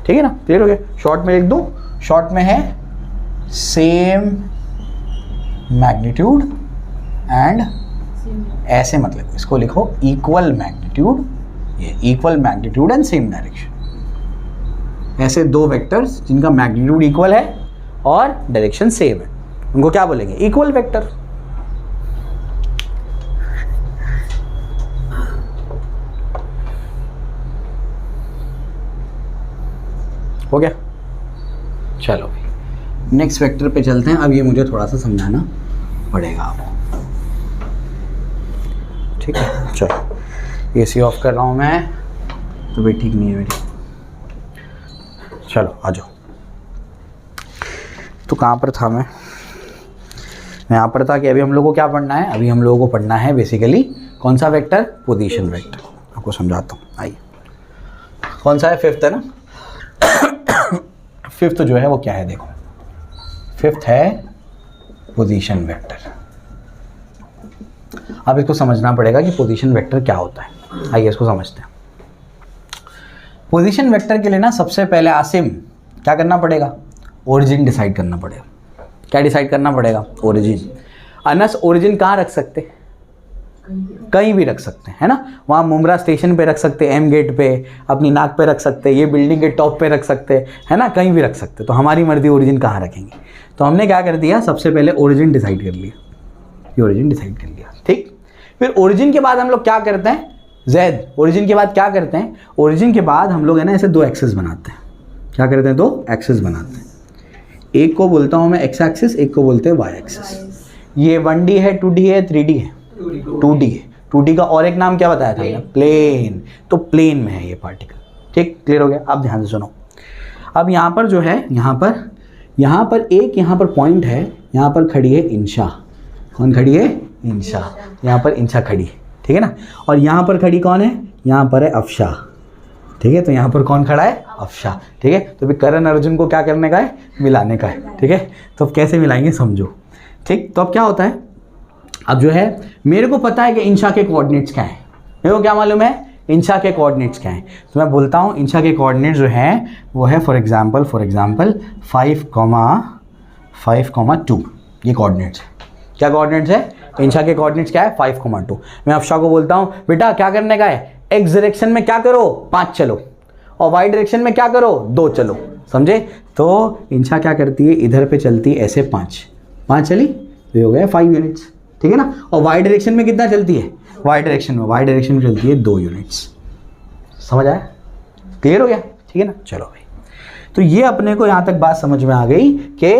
ठीक है ना, clear हो गया। Short में लिख दूं, शॉर्ट में है सेम मैग्नीट्यूड एंड ऐसे मतलब इसको लिखो इक्वल मैग्नीट्यूड, ये equal magnitude and same direction. ऐसे दो वेक्टर्स जिनका मैग्नीट्यूड इक्वल है और डायरेक्शन सेम है, उनको क्या बोलेंगे? Equal vector. हो गया, चलो नेक्स्ट वेक्टर पे चलते हैं। अब ये मुझे थोड़ा सा समझाना पड़ेगा आपको, ठीक है। चलो एसी ऑफ कर रहा हूँ मैं, तो भी ठीक नहीं है मेरी। चलो आ जाओ। तो कहाँ पर था मैं यहाँ पर था कि अभी हम लोगों को क्या पढ़ना है? अभी हम लोगों को पढ़ना है बेसिकली कौन सा वेक्टर? Position vector. आपको समझाता हूँ, आइए। कौन सा है? फिफ्थ है ना। फिफ्थ जो है वो क्या है? देखो, फिफ्थ है पोजीशन वेक्टर। अब इसको समझना पड़ेगा कि पोजीशन वेक्टर क्या होता है। आइए इसको समझते हैं। पोजीशन वेक्टर के लिए ना सबसे पहले आसिम क्या करना पड़ेगा? ओरिजिन डिसाइड करना पड़ेगा। क्या डिसाइड करना पड़ेगा? ओरिजिन। अनस ओरिजिन कहाँ रख सकते? कहीं भी रख सकते हैं, है ना। वहाँ मुमरा स्टेशन पे रख सकते, एम गेट पे, अपनी नाक पे रख सकते, ये बिल्डिंग के टॉप पे रख सकते, है ना, कहीं भी रख सकते। तो हमारी मर्जी ओरिजिन कहाँ रखेंगे। तो हमने क्या कर दिया, सबसे पहले ओरिजिन डिसाइड कर लिया, ये ओरिजिन डिसाइड कर लिया, ठीक। फिर ओरिजिन के बाद हम लोग क्या करते हैं? जेड। ओरिजिन के बाद क्या करते हैं? ओरिजिन के बाद हम लोग है ना ऐसे दो एक्सिस बनाते हैं। क्या करते हैं? दो एक्सिस बनाते हैं। एक को बोलता हूँ मैं एक्स एक्सिस, एक को बोलते हैं वाई एक्सिस। ये 1D है, 2D है, 3D है? 2D है। 2D का और एक नाम क्या बताया था हमने? प्लेन। तो प्लेन में है ये पार्टिकल, ठीक, क्लियर हो गया। अब ध्यान से सुनो। अब यहाँ पर जो है, यहाँ पर एक यहाँ पर पॉइंट है, यहाँ पर खड़ी है इंशा। कौन खड़ी है? इंशा। यहाँ पर इंशा खड़ी है, ठीक है ना। और यहाँ पर खड़ी कौन है? यहाँ पर है अफशा, ठीक है। तो यहाँ पर कौन खड़ा है? अफशा, ठीक है। तो भी करण अर्जुन को क्या करने का है? मिलाने का है, ठीक है। तो अब कैसे मिलाएंगे समझो, ठीक। तो अब क्या होता है, अब जो है मेरे को पता है कि इंशा के कोऑर्डिनेट्स क्या हैं। मेरे को क्या मालूम है? इंशा के कोऑर्डिनेट्स क्या हैं। तो मैं बोलता हूँ इंशा के कोऑर्डिनेट्स जो हैं वो है फॉर एग्जांपल 5,2 ये कोऑर्डिनेट्स है। क्या कोऑर्डिनेट्स है? इंशा के कोऑर्डिनेट्स क्या है? 5,2। मैं अफशा को बोलता हूँ बेटा क्या करने का है? एक्स डायरेक्शन में क्या करो? 5 चलो, और वाई डायरेक्शन में क्या करो? 2 चलो, समझे। तो इंशा क्या करती है? इधर पे चलती है ऐसे 5 चली, तो हो गया 5 यूनिट्स, ठीक है ना। और वाई डायरेक्शन में कितना चलती है? वाई डायरेक्शन में चलती है 2 यूनिट्स। समझ आया? क्लियर हो गया, ठीक है ना। चलो भाई, तो ये अपने को यहाँ तक बात समझ में आ गई कि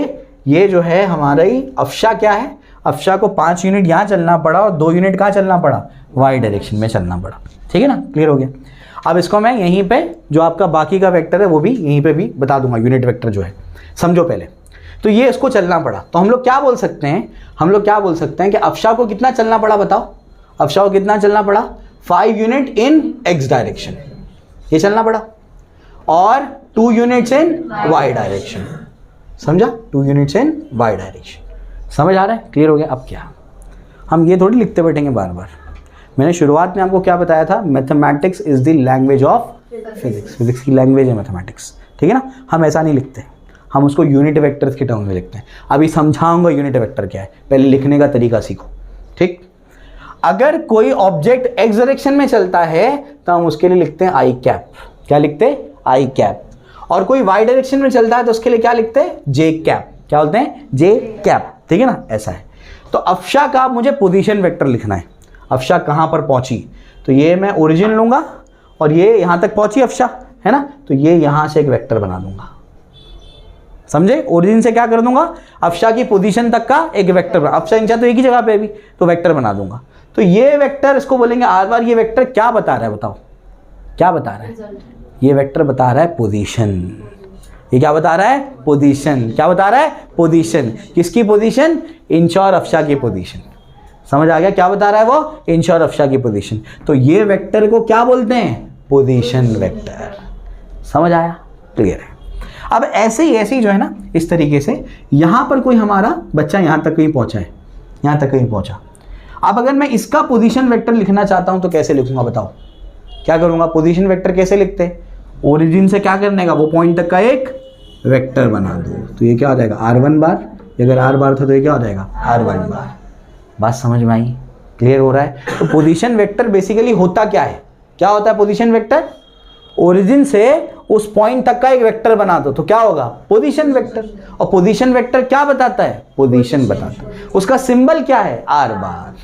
ये जो है हमारा ही अफशा क्या है? अफशा को 5 यूनिट यहाँ चलना पड़ा और 2 यूनिट कहाँ चलना पड़ा? वाई डायरेक्शन में चलना पड़ा, ठीक है ना। क्लियर हो गया। अब इसको मैं यहीं पे जो आपका बाकी का वेक्टर है वो भी यहीं पे भी बता दूंगा, यूनिट वेक्टर जो है। समझो पहले, तो ये इसको चलना पड़ा, तो हम लोग क्या बोल सकते हैं? हम लोग क्या बोल सकते हैं कि अफशा को कितना चलना पड़ा? बताओ, अफशा को कितना चलना पड़ा? 5 यूनिट इन एक्स डायरेक्शन, ये चलना पड़ा, और 2 यूनिट्स इन वाई डायरेक्शन। समझा? 2 यूनिट्स इन वाई डायरेक्शन। समझ आ रहा है? क्लियर हो गया। अब क्या, हम ये थोड़ी लिखते बैठेंगे बार बार। मैंने शुरुआत में आपको क्या बताया था? Mathematics is the language of physics. Physics की लैंग्वेज है मैथमेटिक्स, ठीक है ना। हम ऐसा नहीं लिखते, हम उसको यूनिट वेक्टर्स के टर्म में लिखते हैं। अभी समझाऊंगा यूनिट वेक्टर क्या है, पहले लिखने का तरीका सीखो, ठीक। अगर कोई ऑब्जेक्ट एक्स डायरेक्शन में चलता है तो हम उसके लिए लिखते हैं आई कैप। क्या लिखते हैं? आई कैप। और कोई वाई डायरेक्शन में चलता है तो उसके लिए क्या लिखते हैं? जे कैप। क्या बोलते हैं? जे कैप, ठीक है ना। ऐसा है। तो अफशा का मुझे पोजीशन वेक्टर लिखना है। अफशा कहाँ पर पहुंची? तो ये मैं ओरिजिन लूंगा और ये यहाँ तक पहुंची अफशा, है ना। तो ये यहाँ से एक वेक्टर बना दूंगा, समझे। ओरिजिन से क्या कर दूंगा? अफशा की पोजीशन तक का एक वेक्टर। अफशा इंशा तो एक ही जगह पे अभी, तो वेक्टर बना दूंगा। तो ये वेक्टर, इसको बोलेंगे आर बार। ये वेक्टर क्या बता रहा है? बताओ क्या बता रहा है? ये वेक्टर बता रहा है पोजीशन। ये क्या बता रहा है? पोजीशन। क्या बता रहा है? पोजीशन। किसकी पोजीशन? इंशा और अफशा की पोजीशन। समझ आ गया? क्या बता रहा है वो? इंशा और अफशा की पोजीशन। तो ये वेक्टर को क्या बोलते हैं? Position vector. समझ आया? क्लियर है। अब ऐसे ही जो है ना, इस तरीके से यहाँ पर कोई हमारा बच्चा यहाँ तक कहीं पहुँचा है, यहाँ तक कहीं पहुँचा। अब अगर मैं इसका पोजीशन वेक्टर लिखना चाहता हूँ तो कैसे लिखूंगा? बताओ क्या करूँगा? पोजीशन वेक्टर कैसे लिखते हैं? ओरिजिन से क्या करने का, वो पॉइंट तक का एक वेक्टर बना दो। तो ये क्या हो जाएगा, R1 बार, अगर R बार था तो ये क्या हो जाएगा, R1 बार। बात समझ में आई, क्लियर हो रहा है। तो पोजीशन वेक्टर बेसिकली होता क्या है, क्या होता है पोजीशन वेक्टर, ओरिजिन से उस पॉइंट तक का एक वेक्टर बना दो तो क्या होगा, पोजीशन वेक्टर। और पोजीशन वेक्टर क्या बताता है, पोजीशन बताता है। उसका सिंबल क्या है, R बार।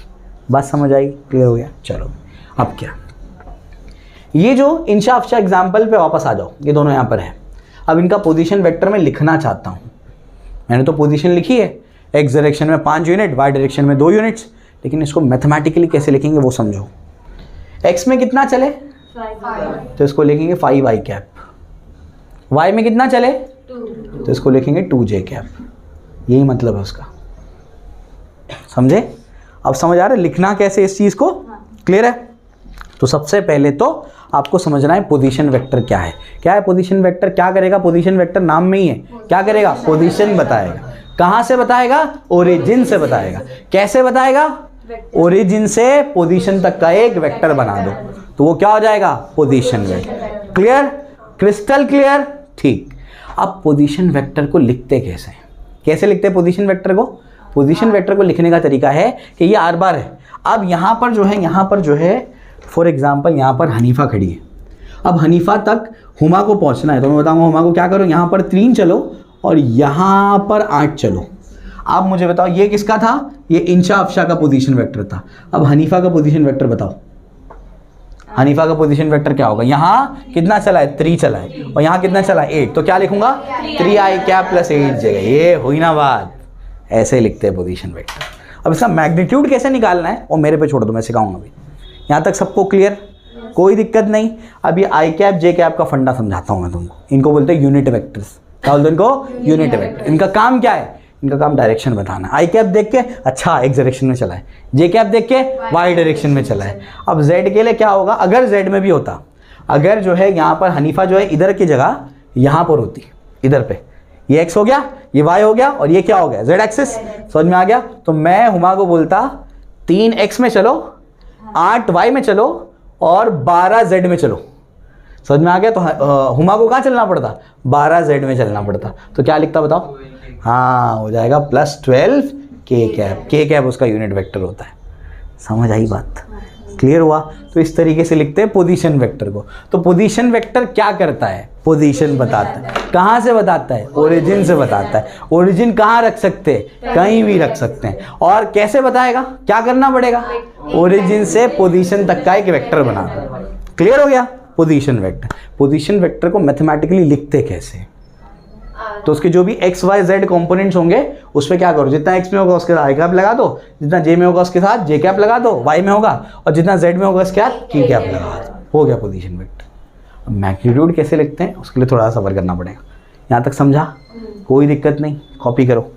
बात समझ आई, क्लियर हो गया। चलो अब क्या, ये जो इंशा अफशा एग्जाम्पल पे वापस आ जाओ, ये दोनों यहाँ पर है। अब इनका पोजीशन वेक्टर में लिखना चाहता हूँ। मैंने तो पोजीशन लिखी है, एक्स डायरेक्शन में 5 यूनिट, वाई डायरेक्शन में 2 यूनिट्स, लेकिन इसको मैथमेटिकली कैसे लिखेंगे वो समझो। एक्स में कितना चले, तो इसको लिखेंगे 5i कैप। वाई में कितना चले, तो इसको लिखेंगे 2j कैप। यही मतलब है उसका, समझे। अब समझ आ रहा है लिखना कैसे इस चीज़ को, क्लियर है। तो सबसे पहले तो आपको समझना है पोजीशन वेक्टर क्या है। क्या है पोजीशन वेक्टर, क्या करेगा, पोजीशन वेक्टर नाम में ही है, क्या करेगा, पोजीशन बताएगा। कहाँ से बताएगा, ओरिजिन से बताएगा। कैसे बताएगा, ओरिजिन से पोजीशन तक का एक वेक्टर बना दो तो वो क्या हो जाएगा, position vector. Clear, crystal clear, ठीक। अब पोजीशन वेक्टर को लिखते कैसे, कैसे लिखते हैं पोजीशन वेक्टर को। पोजीशन वेक्टर को लिखने का तरीका है कि ये R बार है। अब यहाँ पर जो है, यहाँ पर जो है फॉर एग्जाम्पल यहाँ पर हनीफा खड़ी है। अब हनीफा तक हुमा को पहुँचना है तो मैं बताऊँगा हुमा को क्या करो, यहाँ पर 3 चलो और यहाँ पर 8 चलो। अब मुझे बताओ ये किसका था, ये इंशा अफशा का पोजीशन वेक्टर था। अब हनीफा का पोजीशन वेक्टर बताओ, हनीफा का पोजीशन वेक्टर क्या होगा। यहाँ कितना चला है, 3 चला है, और यहाँ कितना चला है, 8। तो क्या लिखूंगा, 3i कैप प्लस 8j। ये हुई ना बात, ऐसे लिखते हैं पोजीशन वेक्टर। अब इसका मैग्नीट्यूड कैसे निकालना है वो मेरे पे छोड़ दो, मैं सिखाऊंगा अभी। यहाँ तक सबको क्लियर, कोई दिक्कत नहीं। अब ये आई कैप जे कैप का फंडा समझाता हूँ मैं तुमको। इनको बोलते हैं यूनिट वेक्टर्स। क्या बोलते हैं इनको, यूनिट वेक्टर। इनका काम क्या है, इनका काम डायरेक्शन बताना। आई कैप देख के अच्छा एक्स डायरेक्शन में चला है, जे कैप देख के वाई डायरेक्शन में चला है। अब जेड के लिए क्या होगा, अगर जेड में भी होता, अगर जो है यहाँ पर हनीफा जो है इधर की जगह यहाँ पर होती, इधर पे, ये एक्स हो गया, ये वाई हो गया, और ये क्या हो गया, जेड एक्सिस। समझ में आ गया। तो मैं हुमा को बोलता 3 एक्स में चलो, 8 वाई में चलो और 12 जेड में चलो। समझ में आ गया। तो हुमा को कहाँ चलना पड़ता, 12 जेड में चलना पड़ता। तो क्या लिखता बताओ, हाँ हो जाएगा +12 के कैप। के कैप उसका यूनिट वेक्टर होता है। समझ आई बात, क्लियर हुआ। तो इस तरीके से लिखते हैं पोजीशन वेक्टर को। तो पोजीशन वेक्टर क्या करता है, पोजीशन बताता है। कहाँ से बताता है, ओरिजिन से बताता है। ओरिजिन कहाँ रख सकते हैं, कहीं भी रख सकते हैं। और कैसे बताएगा, क्या करना पड़ेगा, ओरिजिन से पोजीशन तक का एक वेक्टर बना दो। क्लियर हो गया, पोजीशन वेक्टर। पोजीशन वेक्टर को मैथमेटिकली लिखते कैसे, तो उसके जो भी एक्स वाई जेड कंपोनेंट्स होंगे उस पर क्या करो, जितना एक्स में होगा उसके साथ आई कैप लगा दो, जितना जे में होगा उसके साथ जे कैप लगा दो, वाई में होगा, और जितना जेड में होगा उसके साथ की कैप लगा दो। हो गया पोजीशन वेक्टर। अब मैग्नीट्यूड कैसे लिखते हैं उसके लिए थोड़ा सा सफर करना पड़ेगा। यहाँ तक समझा, कोई दिक्कत नहीं, कॉपी करो।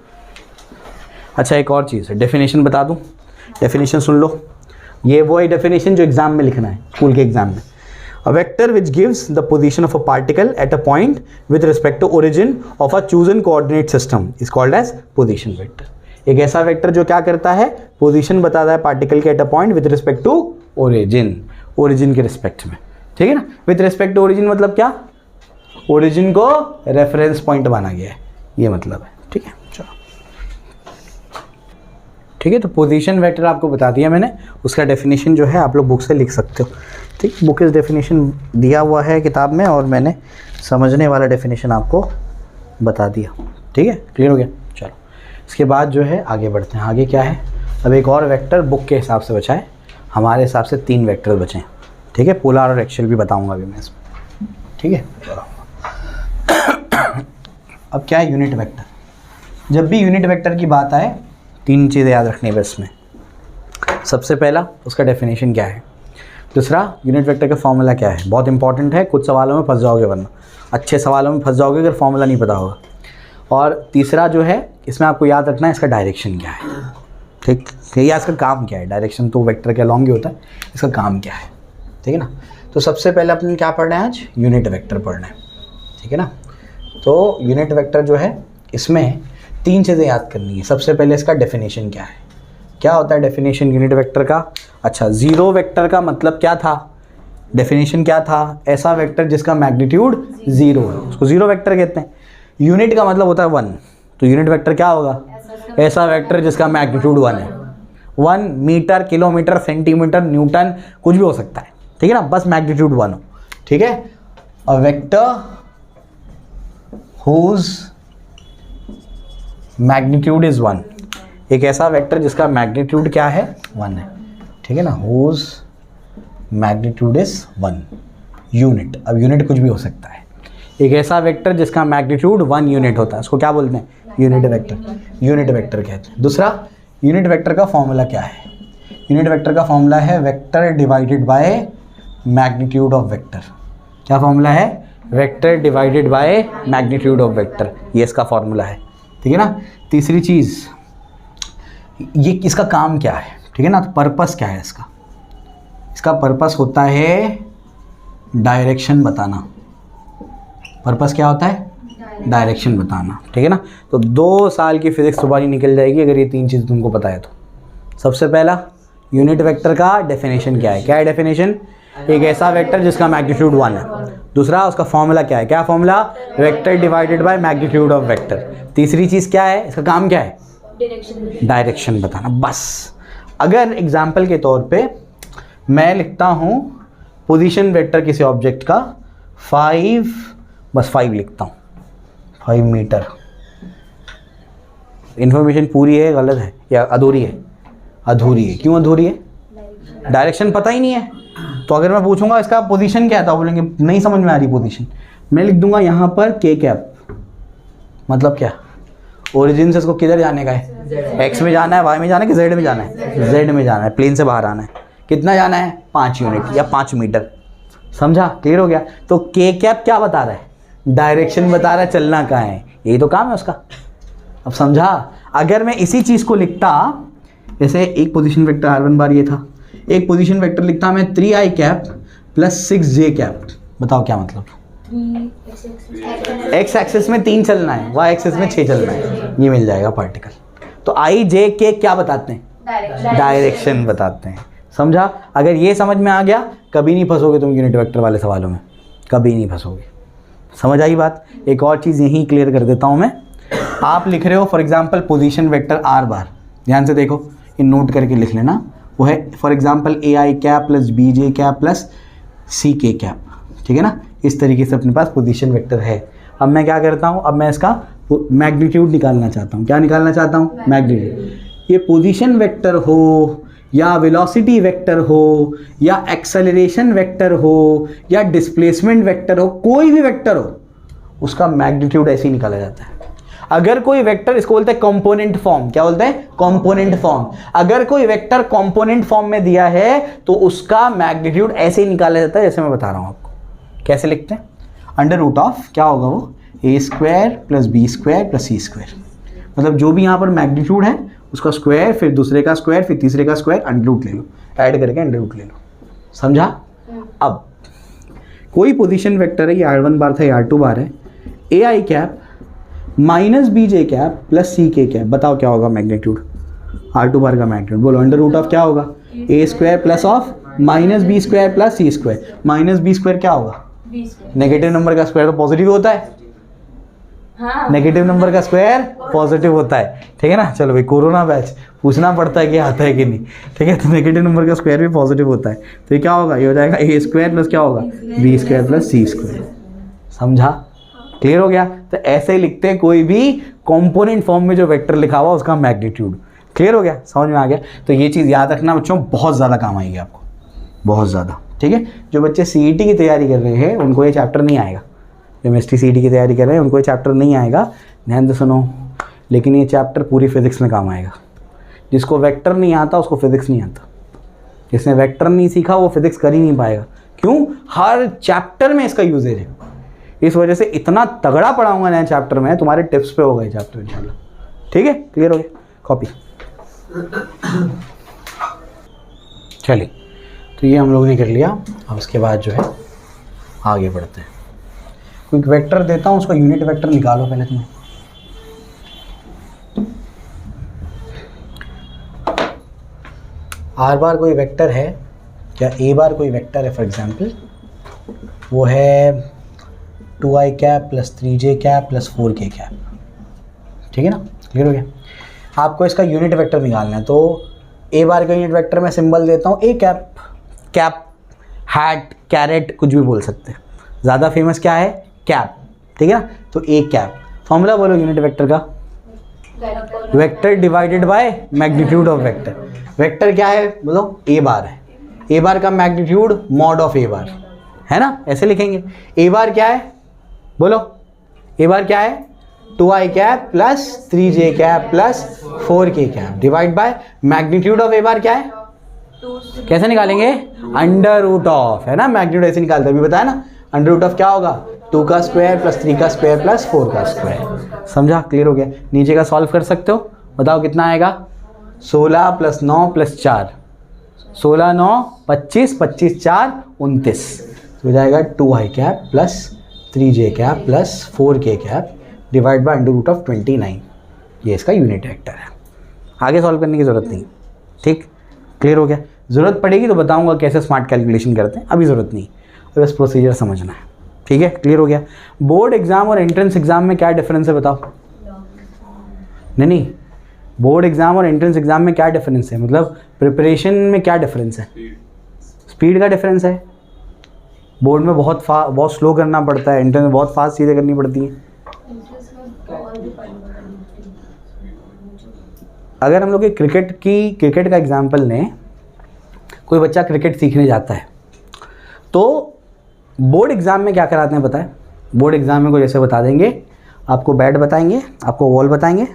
अच्छा एक और चीज़ है, डेफिनेशन बता दूँ। डेफिनेशन सुन लो, ये वो है डेफिनेशन जो एग्जाम में लिखना है, स्कूल के एग्जाम में। A vector which gives the position of a particle at a point with respect to origin of a chosen coordinate system is called as position vector. एक ऐसा वेक्टर जो क्या करता है, पोजीशन बताता है पार्टिकल के at a point with respect to origin, origin के रिस्पेक्ट में। ठीक है ना, विद रिस्पेक्ट टू ओरिजिन मतलब क्या, ओरिजिन को रेफरेंस पॉइंट माना गया है, ये मतलब है। ठीक है, चलो ठीक है। तो पोजीशन वेक्टर आपको बता दिया मैंने, उसका डेफिनेशन जो है आप लोग बुक से लिख सकते हो। ठीक, बुक इस डेफिनेशन दिया हुआ है किताब में, और मैंने समझने वाला डेफिनेशन आपको बता दिया। ठीक है, क्लियर हो गया। चलो इसके बाद जो है आगे बढ़ते हैं। आगे क्या है, अब एक और वेक्टर बुक के हिसाब से बचा है, हमारे हिसाब से 3 वेक्टर बचे हैं। ठीक है, पोलर और एक्सियल भी बताऊंगा अभी मैं इसमें। ठीक है, अब क्या है यूनिट वेक्टर। जब भी यूनिट वेक्टर की बात आए 3 चीज़ें याद रखनी है बस में। सबसे पहला उसका डेफिनेशन क्या है, दूसरा यूनिट वेक्टर का फॉर्मूला क्या है, बहुत इंपॉर्टेंट है, कुछ सवालों में फंस जाओगे, वरना अच्छे सवालों में फंस जाओगे अगर फॉर्मूला नहीं पता होगा। और तीसरा जो है इसमें आपको याद रखना है इसका डायरेक्शन क्या है। ठीक, या इसका काम क्या है, डायरेक्शन तो वेक्टर के अलॉन्ग ही होता है, इसका काम क्या है। ठीक है ना, तो सबसे पहले अपन क्या पढ़ना है आज, यूनिट वेक्टर पढ़ना है। ठीक है ना, तो यूनिट वेक्टर जो है इसमें 3 चीज़ें याद करनी है। सबसे पहले इसका डेफिनेशन क्या है, क्या होता है डेफिनेशन यूनिट वेक्टर का। अच्छा, जीरो वेक्टर का मतलब क्या था, डेफिनेशन क्या था? ऐसा वेक्टर जिसका मैग्नीट्यूड 0 है, उसको जीरो वेक्टर कहते हैं। यूनिट का मतलब होता है 1, तो यूनिट वेक्टर क्या होगा? ऐसा वेक्टर जिसका मैग्नीट्यूड 1 है। 1 मीटर, किलोमीटर, सेंटीमीटर, न्यूटन, कुछ भी हो सकता है, ठीक है ना, बस मैग्नीट्यूड 1 हो, ठीक है। A vector whose magnitude is 1, एक ऐसा वेक्टर जिसका मैग्नीट्यूड क्या है? 1 है, ठीक है ना, हुज मैग्नीट्यूड इज 1 यूनिट। अब यूनिट कुछ भी हो सकता है। एक ऐसा वेक्टर जिसका मैग्नीट्यूड 1 यूनिट होता है, उसको क्या बोलते हैं? यूनिट वेक्टर, यूनिट वेक्टर कहते हैं। दूसरा, यूनिट वेक्टर का फॉर्मूला क्या है? यूनिट वेक्टर का फॉर्मूला है vector divided by magnitude of vector. क्या फॉर्मूला है? Vector divided by magnitude of vector, ये इसका फॉर्मूला है, ठीक है ना। तीसरी चीज़, ये इसका काम क्या है, ठीक है ना, तो पर्पस क्या है इसका? इसका पर्पस होता है डायरेक्शन बताना। पर्पस क्या होता है? डायरेक्शन बताना, ठीक है ना। तो 2 साल की फिजिक्स तुम्हारी निकल जाएगी अगर ये 3 चीज़ तुमको पता है तो। सबसे पहला, यूनिट वेक्टर का डेफिनेशन क्या है? क्या है डेफिनेशन? एक ऐसा वेक्टर जिसका मैग्नीट्यूड 1 है। दूसरा, उसका फॉर्मूला क्या है? क्या formula? Vector divided by magnitude of vector. तीसरी चीज़ क्या है? इसका काम क्या है? डायरेक्शन बताना, बस। अगर एग्जाम्पल के तौर पे मैं लिखता हूँ पोजीशन वेक्टर किसी ऑब्जेक्ट का 5, बस 5 लिखता हूँ, 5 मीटर। इन्फॉर्मेशन पूरी है, गलत है या अधूरी है? अधूरी है। क्यों अधूरी है? डायरेक्शन पता ही नहीं है। तो अगर मैं पूछूंगा इसका पोजीशन क्या था, बोलेंगे नहीं समझ में आ रही पोजीशन। मैं लिख दूंगा यहाँ पर के कैप, मतलब क्या? ओरिजिन से इसको किधर जाने का है? एक्स में जाना है, वाई में जाना है कि जेड में जाना है? जेड में जाना है, प्लेन से बाहर आना है। कितना जाना है? 5 यूनिट या 5 मीटर। समझा? क्लियर हो गया? तो के कैप क्या बता रहा है? डायरेक्शन बता रहा है, चलना कहाँ है, यही तो काम है उसका। अब समझा? अगर मैं इसी चीज़ को लिखता, जैसे एक पोजीशन वेक्टर r1 बार ये था, एक पोजीशन वेक्टर लिखता मैं 3i cap plus 6j cap, बताओ क्या मतलब? एक्स एक्सिस में 3 चलना है, वाई एक्सिस में 6 चलना है, ये मिल जाएगा पार्टिकल। तो i j k क्या बताते हैं? डायरेक्शन बताते हैं। समझा? अगर ये समझ में आ गया, कभी नहीं फंसोगे तुम यूनिट वेक्टर वाले सवालों में, कभी नहीं फंसोगे। समझ आई बात? एक और चीज़ यहीं क्लियर कर देता हूँ मैं। आप लिख रहे हो for example position vector r बार, ध्यान से देखो, ये नोट करके लिख लेना। वो है for example ai cap plus bj cap plus ck cap, ठीक है ना। इस तरीके से अपने पास पोजीशन वेक्टर है। अब मैं क्या करता हूँ, अब मैं इसका मैग्नीट्यूड निकालना चाहता हूँ। क्या निकालना चाहता हूँ? मैग्नीट्यूड। ये पोजीशन वेक्टर हो या वेलोसिटी वेक्टर हो या एक्सेलरेशन वेक्टर हो या डिस्प्लेसमेंट वेक्टर हो, कोई भी वेक्टर हो, उसका मैग्नीट्यूड ऐसे ही निकाला जाता है। अगर कोई वेक्टर, इसको बोलते हैं कंपोनेंट फॉर्म। क्या बोलते हैं? Component form. अगर कोई वेक्टर कंपोनेंट फॉर्म में दिया है तो उसका मैग्नीट्यूड ऐसे ही निकाला जाता है जैसे मैं बता रहा हूँ आपको। कैसे लिखते हैं? अंडर रूट ऑफ क्या होगा वो? a square plus b square plus c square. मतलब जो भी यहाँ पर मैग्नीट्यूड है उसका स्क्वायर, फिर दूसरे का स्क्वायर, फिर तीसरे का स्क्वायर, अंडर रूट ले लो, ऐड करके अंडर रूट ले लो। समझा? अब कोई पोजीशन वेक्टर है, ये r1 बार था, ये r2 बार है, ai cap minus bj cap plus ck cap, बताओ क्या होगा मैग्नीट्यूड? r2 बार का मैग्नीट्यूड बोलो। अंडर रूट ऑफ क्या होगा? a square plus of minus b square plus c square. Minus b square क्या होगा? नेगेटिव नंबर का स्क्वायर तो पॉजिटिव होता है। हाँ। नेगेटिव नंबर का स्क्वायर पॉजिटिव होता है, ठीक है ना। चलो भाई, कोरोना बैच, पूछना पड़ता है कि आता है कि नहीं, ठीक है। तो नेगेटिव नंबर का स्क्वायर भी पॉजिटिव होता है, तो ये क्या होगा? ये हो जाएगा a स्क्वायर प्लस क्या होगा? B square plus c square. समझा? क्लियर हो गया? तो ऐसे ही लिखते हैं कोई भी कंपोनेंट फॉर्म में जो वेक्टर लिखा हुआ उसका मैग्नीट्यूड। क्लियर हो गया? समझ में आ गया? तो ये चीज़ याद रखना बच्चों, बहुत ज़्यादा काम आएगी आपको, बहुत ज़्यादा, ठीक है। जो बच्चे CET की तैयारी कर रहे हैं उनको ये चैप्टर नहीं आएगा। जो MST CET की तैयारी कर रहे हैं उनको ये चैप्टर नहीं आएगा, ध्यान से सुनो। लेकिन ये चैप्टर पूरी फिजिक्स में काम आएगा। जिसको वेक्टर नहीं आता उसको फिजिक्स नहीं आता। जिसने वेक्टर नहीं सीखा वो फिजिक्स कर ही नहीं पाएगा। क्यों? हर चैप्टर में इसका यूजेज है। इस वजह से इतना तगड़ा पढ़ाऊंगा नया चैप्टर में, तुम्हारे टिप्स पे होगा ये चैप्टर इंशाल्लाह। ठीक है? क्लियर हो गया? कॉपी। चलिए, तो ये हम लोगों ने कर लिया। अब उसके बाद जो है आगे बढ़ते हैं। कोई वेक्टर देता हूँ, उसका यूनिट वेक्टर निकालो पहले तुम्हें। आर बार कोई वेक्टर है क्या ए बार कोई वेक्टर है फॉर एग्जांपल, वो है 2i cap plus 3j cap plus 4k cap, ठीक है ना, क्लियर हो गया। आपको इसका यूनिट वेक्टर निकालना है, तो ए बार का यूनिट वेक्टर मैं सिंबल देता हूँ A cap, cap, hat, carat, कुछ भी बोल सकते हैं, ज़्यादा फेमस क्या है कैप, ठीक है ना। तो ए कैप, फॉर्मूला बोलो यूनिट वेक्टर का, vector divided by magnitude of vector. Vector क्या है बोलो, ए बार है, ए बार का मैग्नीट्यूड मॉड ऑफ ए बार है ना, ऐसे लिखेंगे। ए बार क्या है बोलो, ए बार क्या है 2i cap plus 3j cap plus 4k cap divide by magnitude of A bar क्या है, कैसे निकालेंगे, अंडर रूट ऑफ, है ना, मैग्नीट्यूड ऐसे निकालते अभी बताया ना, अंडर रूट ऑफ क्या होगा 2 का स्क्वायर प्लस 3 का स्क्वायर प्लस 4 का स्क्वायर, समझा, क्लियर हो गया। नीचे का सॉल्व कर सकते हो, बताओ कितना आएगा, 16 प्लस 9 प्लस 4, 16 9 25, 25 4 29, तो हो जाएगा 2i cap plus 3j cap plus 4k cap divide by under root of 29, ये इसका यूनिट वेक्टर है। आगे सॉल्व करने की ज़रूरत नहीं, ठीक, क्लियर हो गया। ज़रूरत पड़ेगी तो बताऊंगा कैसे स्मार्ट कैलकुलेशन करते हैं, अभी ज़रूरत नहीं, बस प्रोसीजर समझना है, ठीक है, क्लियर हो गया। बोर्ड एग्जाम और एंट्रेंस एग्जाम में क्या डिफरेंस है बताओ, नहीं, बोर्ड एग्जाम और एंट्रेंस एग्जाम में क्या डिफरेंस है, मतलब प्रिपरेशन में क्या डिफरेंस है, स्पीड का डिफरेंस है। बोर्ड में बहुत स्लो करना पड़ता है, एंट्रेंस में बहुत फास्ट चीज़ें करनी पड़ती हैं। अगर हम लोग क्रिकेट का एग्जाम्पल लें, कोई बच्चा क्रिकेट सीखने जाता है, तो बोर्ड एग्ज़ाम में क्या कराते हैं पता है, बोर्ड एग्ज़ाम में को जैसे बता देंगे, आपको बैट बताएंगे, आपको बॉल बताएंगे,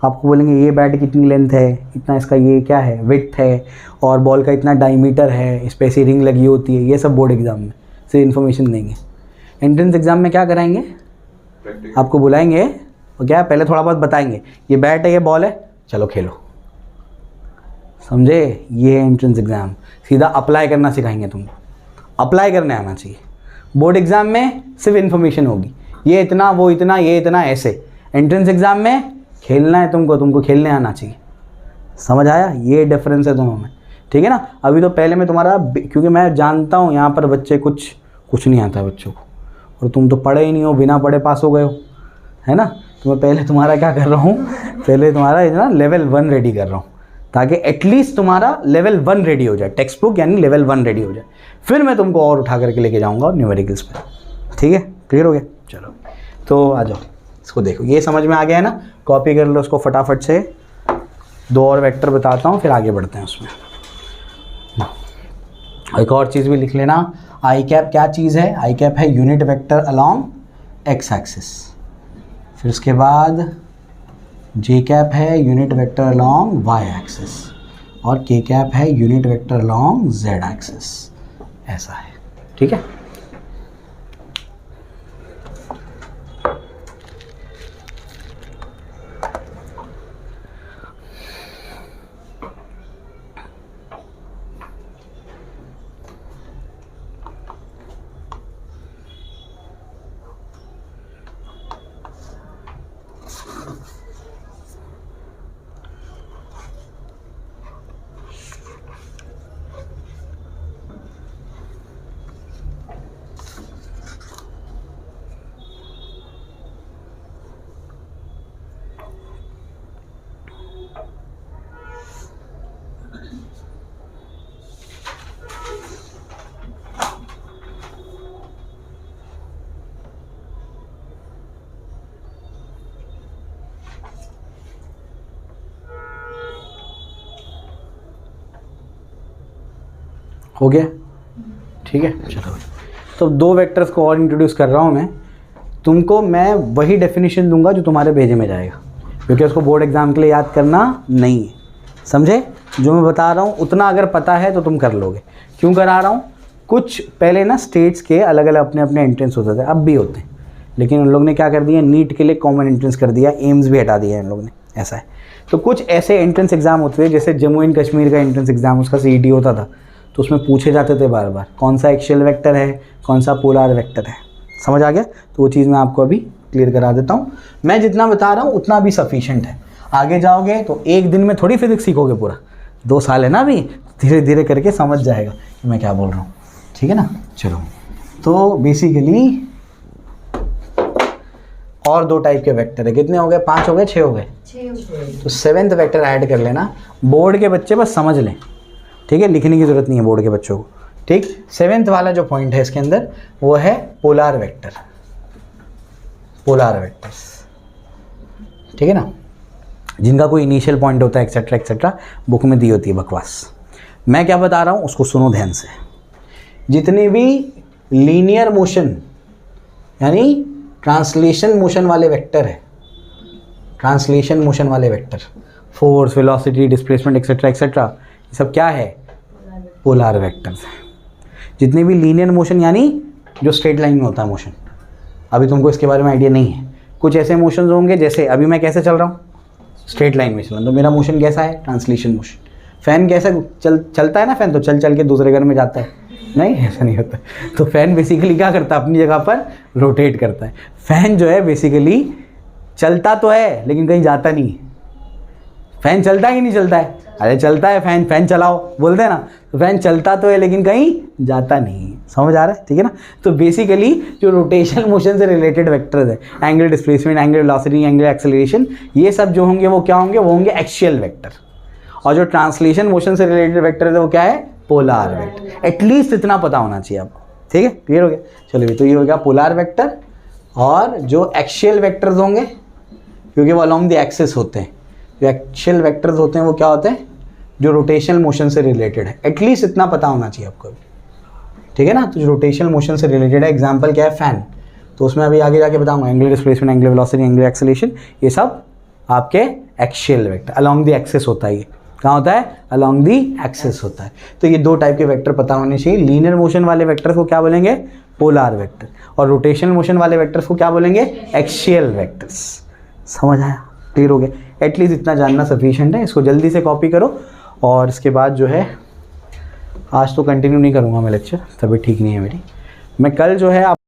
आपको बोलेंगे ये बैट कितनी लेंथ है, इतना इसका ये क्या है विड्थ है, और बॉल का इतना डायमीटर है, इस पर ऐसी रिंग लगी होती है, ये सब बोर्ड एग्ज़ाम में से इन्फॉर्मेशन देंगे। एंट्रेंस एग्ज़ाम में क्या कराएंगे, आपको बुलाएंगे और क्या पहले थोड़ा बहुत बताएंगे, ये बैट है, ये बॉल है, चलो खेलो, समझे, ये है एंट्रेंस एग्ज़ाम, सीधा अप्लाई करना सिखाएंगे तुमको, अप्लाई करने आना चाहिए। बोर्ड एग्ज़ाम में सिर्फ इन्फॉर्मेशन होगी, ये इतना, वो इतना, ये इतना, ऐसे। एंट्रेंस एग्ज़ाम में खेलना है तुमको खेलने आना चाहिए, समझ आया, ये डिफरेंस है दोनों में, ठीक है ना। अभी तो पहले मैं तुम्हारा, क्योंकि मैं जानता हूँ यहाँ पर बच्चे कुछ नहीं आता बच्चों को, और तुम तो पढ़े ही नहीं हो, बिना पढ़े पास हो गए हो, है ना। तो मैं पहले तुम्हारा क्या कर रहा हूँ, पहले तुम्हारा ना लेवल 1 रेडी कर रहा हूँ, ताकि एटलीस्ट तुम्हारा लेवल 1 रेडी हो जाए, टेक्स्ट बुक यानी लेवल 1 रेडी हो जाए, फिर मैं तुमको और उठा करके लेके जाऊँगा न्यूमेरिकल्स पे, ठीक है, क्लियर हो गया। चलो तो आ जाओ, इसको देखो, ये समझ में आ गया है ना, कॉपी कर लो उसको फटाफट से, 2 और वेक्टर बताता हूँ फिर आगे बढ़ते हैं उसमें। एक और चीज़ भी लिख लेना, आई कैप क्या चीज़ है, आई कैप है unit vector along x axis, फिर उसके बाद जे कैप है unit vector along y axis, और के कैप है unit vector along z axis, ऐसा है, ठीक है। हो गया, ठीक है, चलो। तो 2 वेक्टर्स को और इंट्रोड्यूस कर रहा हूँ मैं तुमको, मैं वही डेफिनेशन दूंगा जो तुम्हारे भेजे में जाएगा, क्योंकि उसको बोर्ड एग्जाम के लिए याद करना नहीं है, समझे। जो मैं बता रहा हूँ उतना अगर पता है तो तुम कर लोगे। क्यों करा रहा हूँ, कुछ पहले ना स्टेट्स के अलग अलग अपने अपने एंट्रेंस होते थे, अब भी होते हैं, लेकिन उन लोग ने क्या कर दिया, नीट के लिए कॉमन एंट्रेंस कर दिया, एम्स भी हटा दिया इन लोग ने, ऐसा है। तो कुछ ऐसे एंट्रेंस एग्जाम होते थे, जैसे जम्मू एंड कश्मीर का एंट्रेंस एग्जाम, उसका CET होता था, तो उसमें पूछे जाते थे बार बार कौन सा एक्सियल वेक्टर है, कौन सा पोलर वेक्टर है, समझ आ गया। तो वो चीज़ मैं आपको अभी क्लियर करा देता हूँ। मैं जितना बता रहा हूँ उतना भी सफिशिएंट है, आगे जाओगे तो एक दिन में थोड़ी फिजिक्स सीखोगे पूरा, 2 साल है ना अभी, धीरे धीरे करके समझ जाएगा कि मैं क्या बोल रहा हूँ, ठीक है ना। चलो, तो बेसिकली और 2 टाइप के वेक्टर है, कितने हो गए, 5 हो गए, 6 हो गए, तो 7th वेक्टर ऐड कर लेना। बोर्ड के बच्चे बस समझ लें, ठीक है, लिखने की ज़रूरत नहीं है बोर्ड के बच्चों को, ठीक। 7th वाला जो पॉइंट है इसके अंदर वो है पोलार वेक्टर, पोलार वेक्टर्स, ठीक है ना, जिनका कोई इनिशियल पॉइंट होता है एक्सेट्रा एक्सेट्रा, बुक में दी होती है बकवास। मैं क्या बता रहा हूँ उसको सुनो ध्यान से। जितने भी लीनियर मोशन यानी ट्रांसलेशन मोशन वाले वेक्टर है, ट्रांसलेशन मोशन वाले vector, force, velocity, displacement etcetera etcetera, ये सब क्या है, पोलार वेक्टर्स हैं। जितने भी लीनियर मोशन यानी जो स्ट्रेट लाइन में होता है मोशन, अभी तुमको इसके बारे में आइडिया नहीं है, कुछ ऐसे मोशन होंगे जैसे अभी मैं कैसे चल रहा हूँ, स्ट्रेट लाइन में चल रहा हूँ, तो मेरा मोशन कैसा है, ट्रांसलेशन मोशन। फ़ैन कैसा चलता है ना, फ़ैन तो चल चल के दूसरे घर में जाता है, नहीं ऐसा नहीं होता। तो फ़ैन बेसिकली क्या करता है, अपनी जगह पर रोटेट करता है। फ़ैन जो है बेसिकली चलता तो है लेकिन कहीं जाता नहीं है। फ़ैन चलता है कि नहीं चलता है, अरे चलता है, फ़ैन फ़ैन चलाओ बोलते हैं ना, तो फ़ैन चलता तो है लेकिन कहीं जाता नहीं, समझ आ रहा है, ठीक है ना। तो बेसिकली जो रोटेशनल मोशन से रिलेटेड वेक्टर्स है, angle displacement, angle velocity, angle acceleration, ये सब जो होंगे वो क्या होंगे, वो होंगे एक्सियल वेक्टर। और जो ट्रांसलेशन मोशन से रिलेटेड वेक्टर है वो क्या है, पोलार वेक्टर। एटलीस्ट इतना पता होना चाहिए आपको, ठीक है, क्लियर हो गया। चलिए, तो ये हो गया पोलार वेक्टर। और जो एक्सियल वेक्टर्स होंगे, क्योंकि वो अलोंग द एक्सिस होते हैं, जो एक्सियल वेक्टर्स होते हैं वो क्या होते हैं, जो रोटेशनल मोशन से रिलेटेड है। एटलीस्ट इतना पता होना चाहिए आपको, ठीक है ना। तो जो रोटेशनल मोशन से रिलेटेड है, एग्जाम्पल क्या है, फ़ैन, तो उसमें अभी आगे जाके बताऊंगा, angular displacement, angular velocity, angular acceleration, ये सब आपके axial vector, along the axis होता है। ये कहाँ होता है, अलोंग दी एक्सिस होता है। तो ये 2 टाइप के वेक्टर पता होने चाहिए। लीनियर मोशन वाले वेक्टर को क्या बोलेंगे, पोलार वेक्टर, और रोटेशनल मोशन वाले वेक्टर्स को क्या बोलेंगे, एक्सियल वेक्टर्स। समझ आया, क्लियर हो गया। एटलीस्ट इतना जानना सफिशिएंट है। इसको जल्दी से कॉपी करो। और इसके बाद जो है, आज तो कंटिन्यू नहीं करूँगा मैं लेक्चर, तबीयत ठीक नहीं है मेरी। मैं कल जो है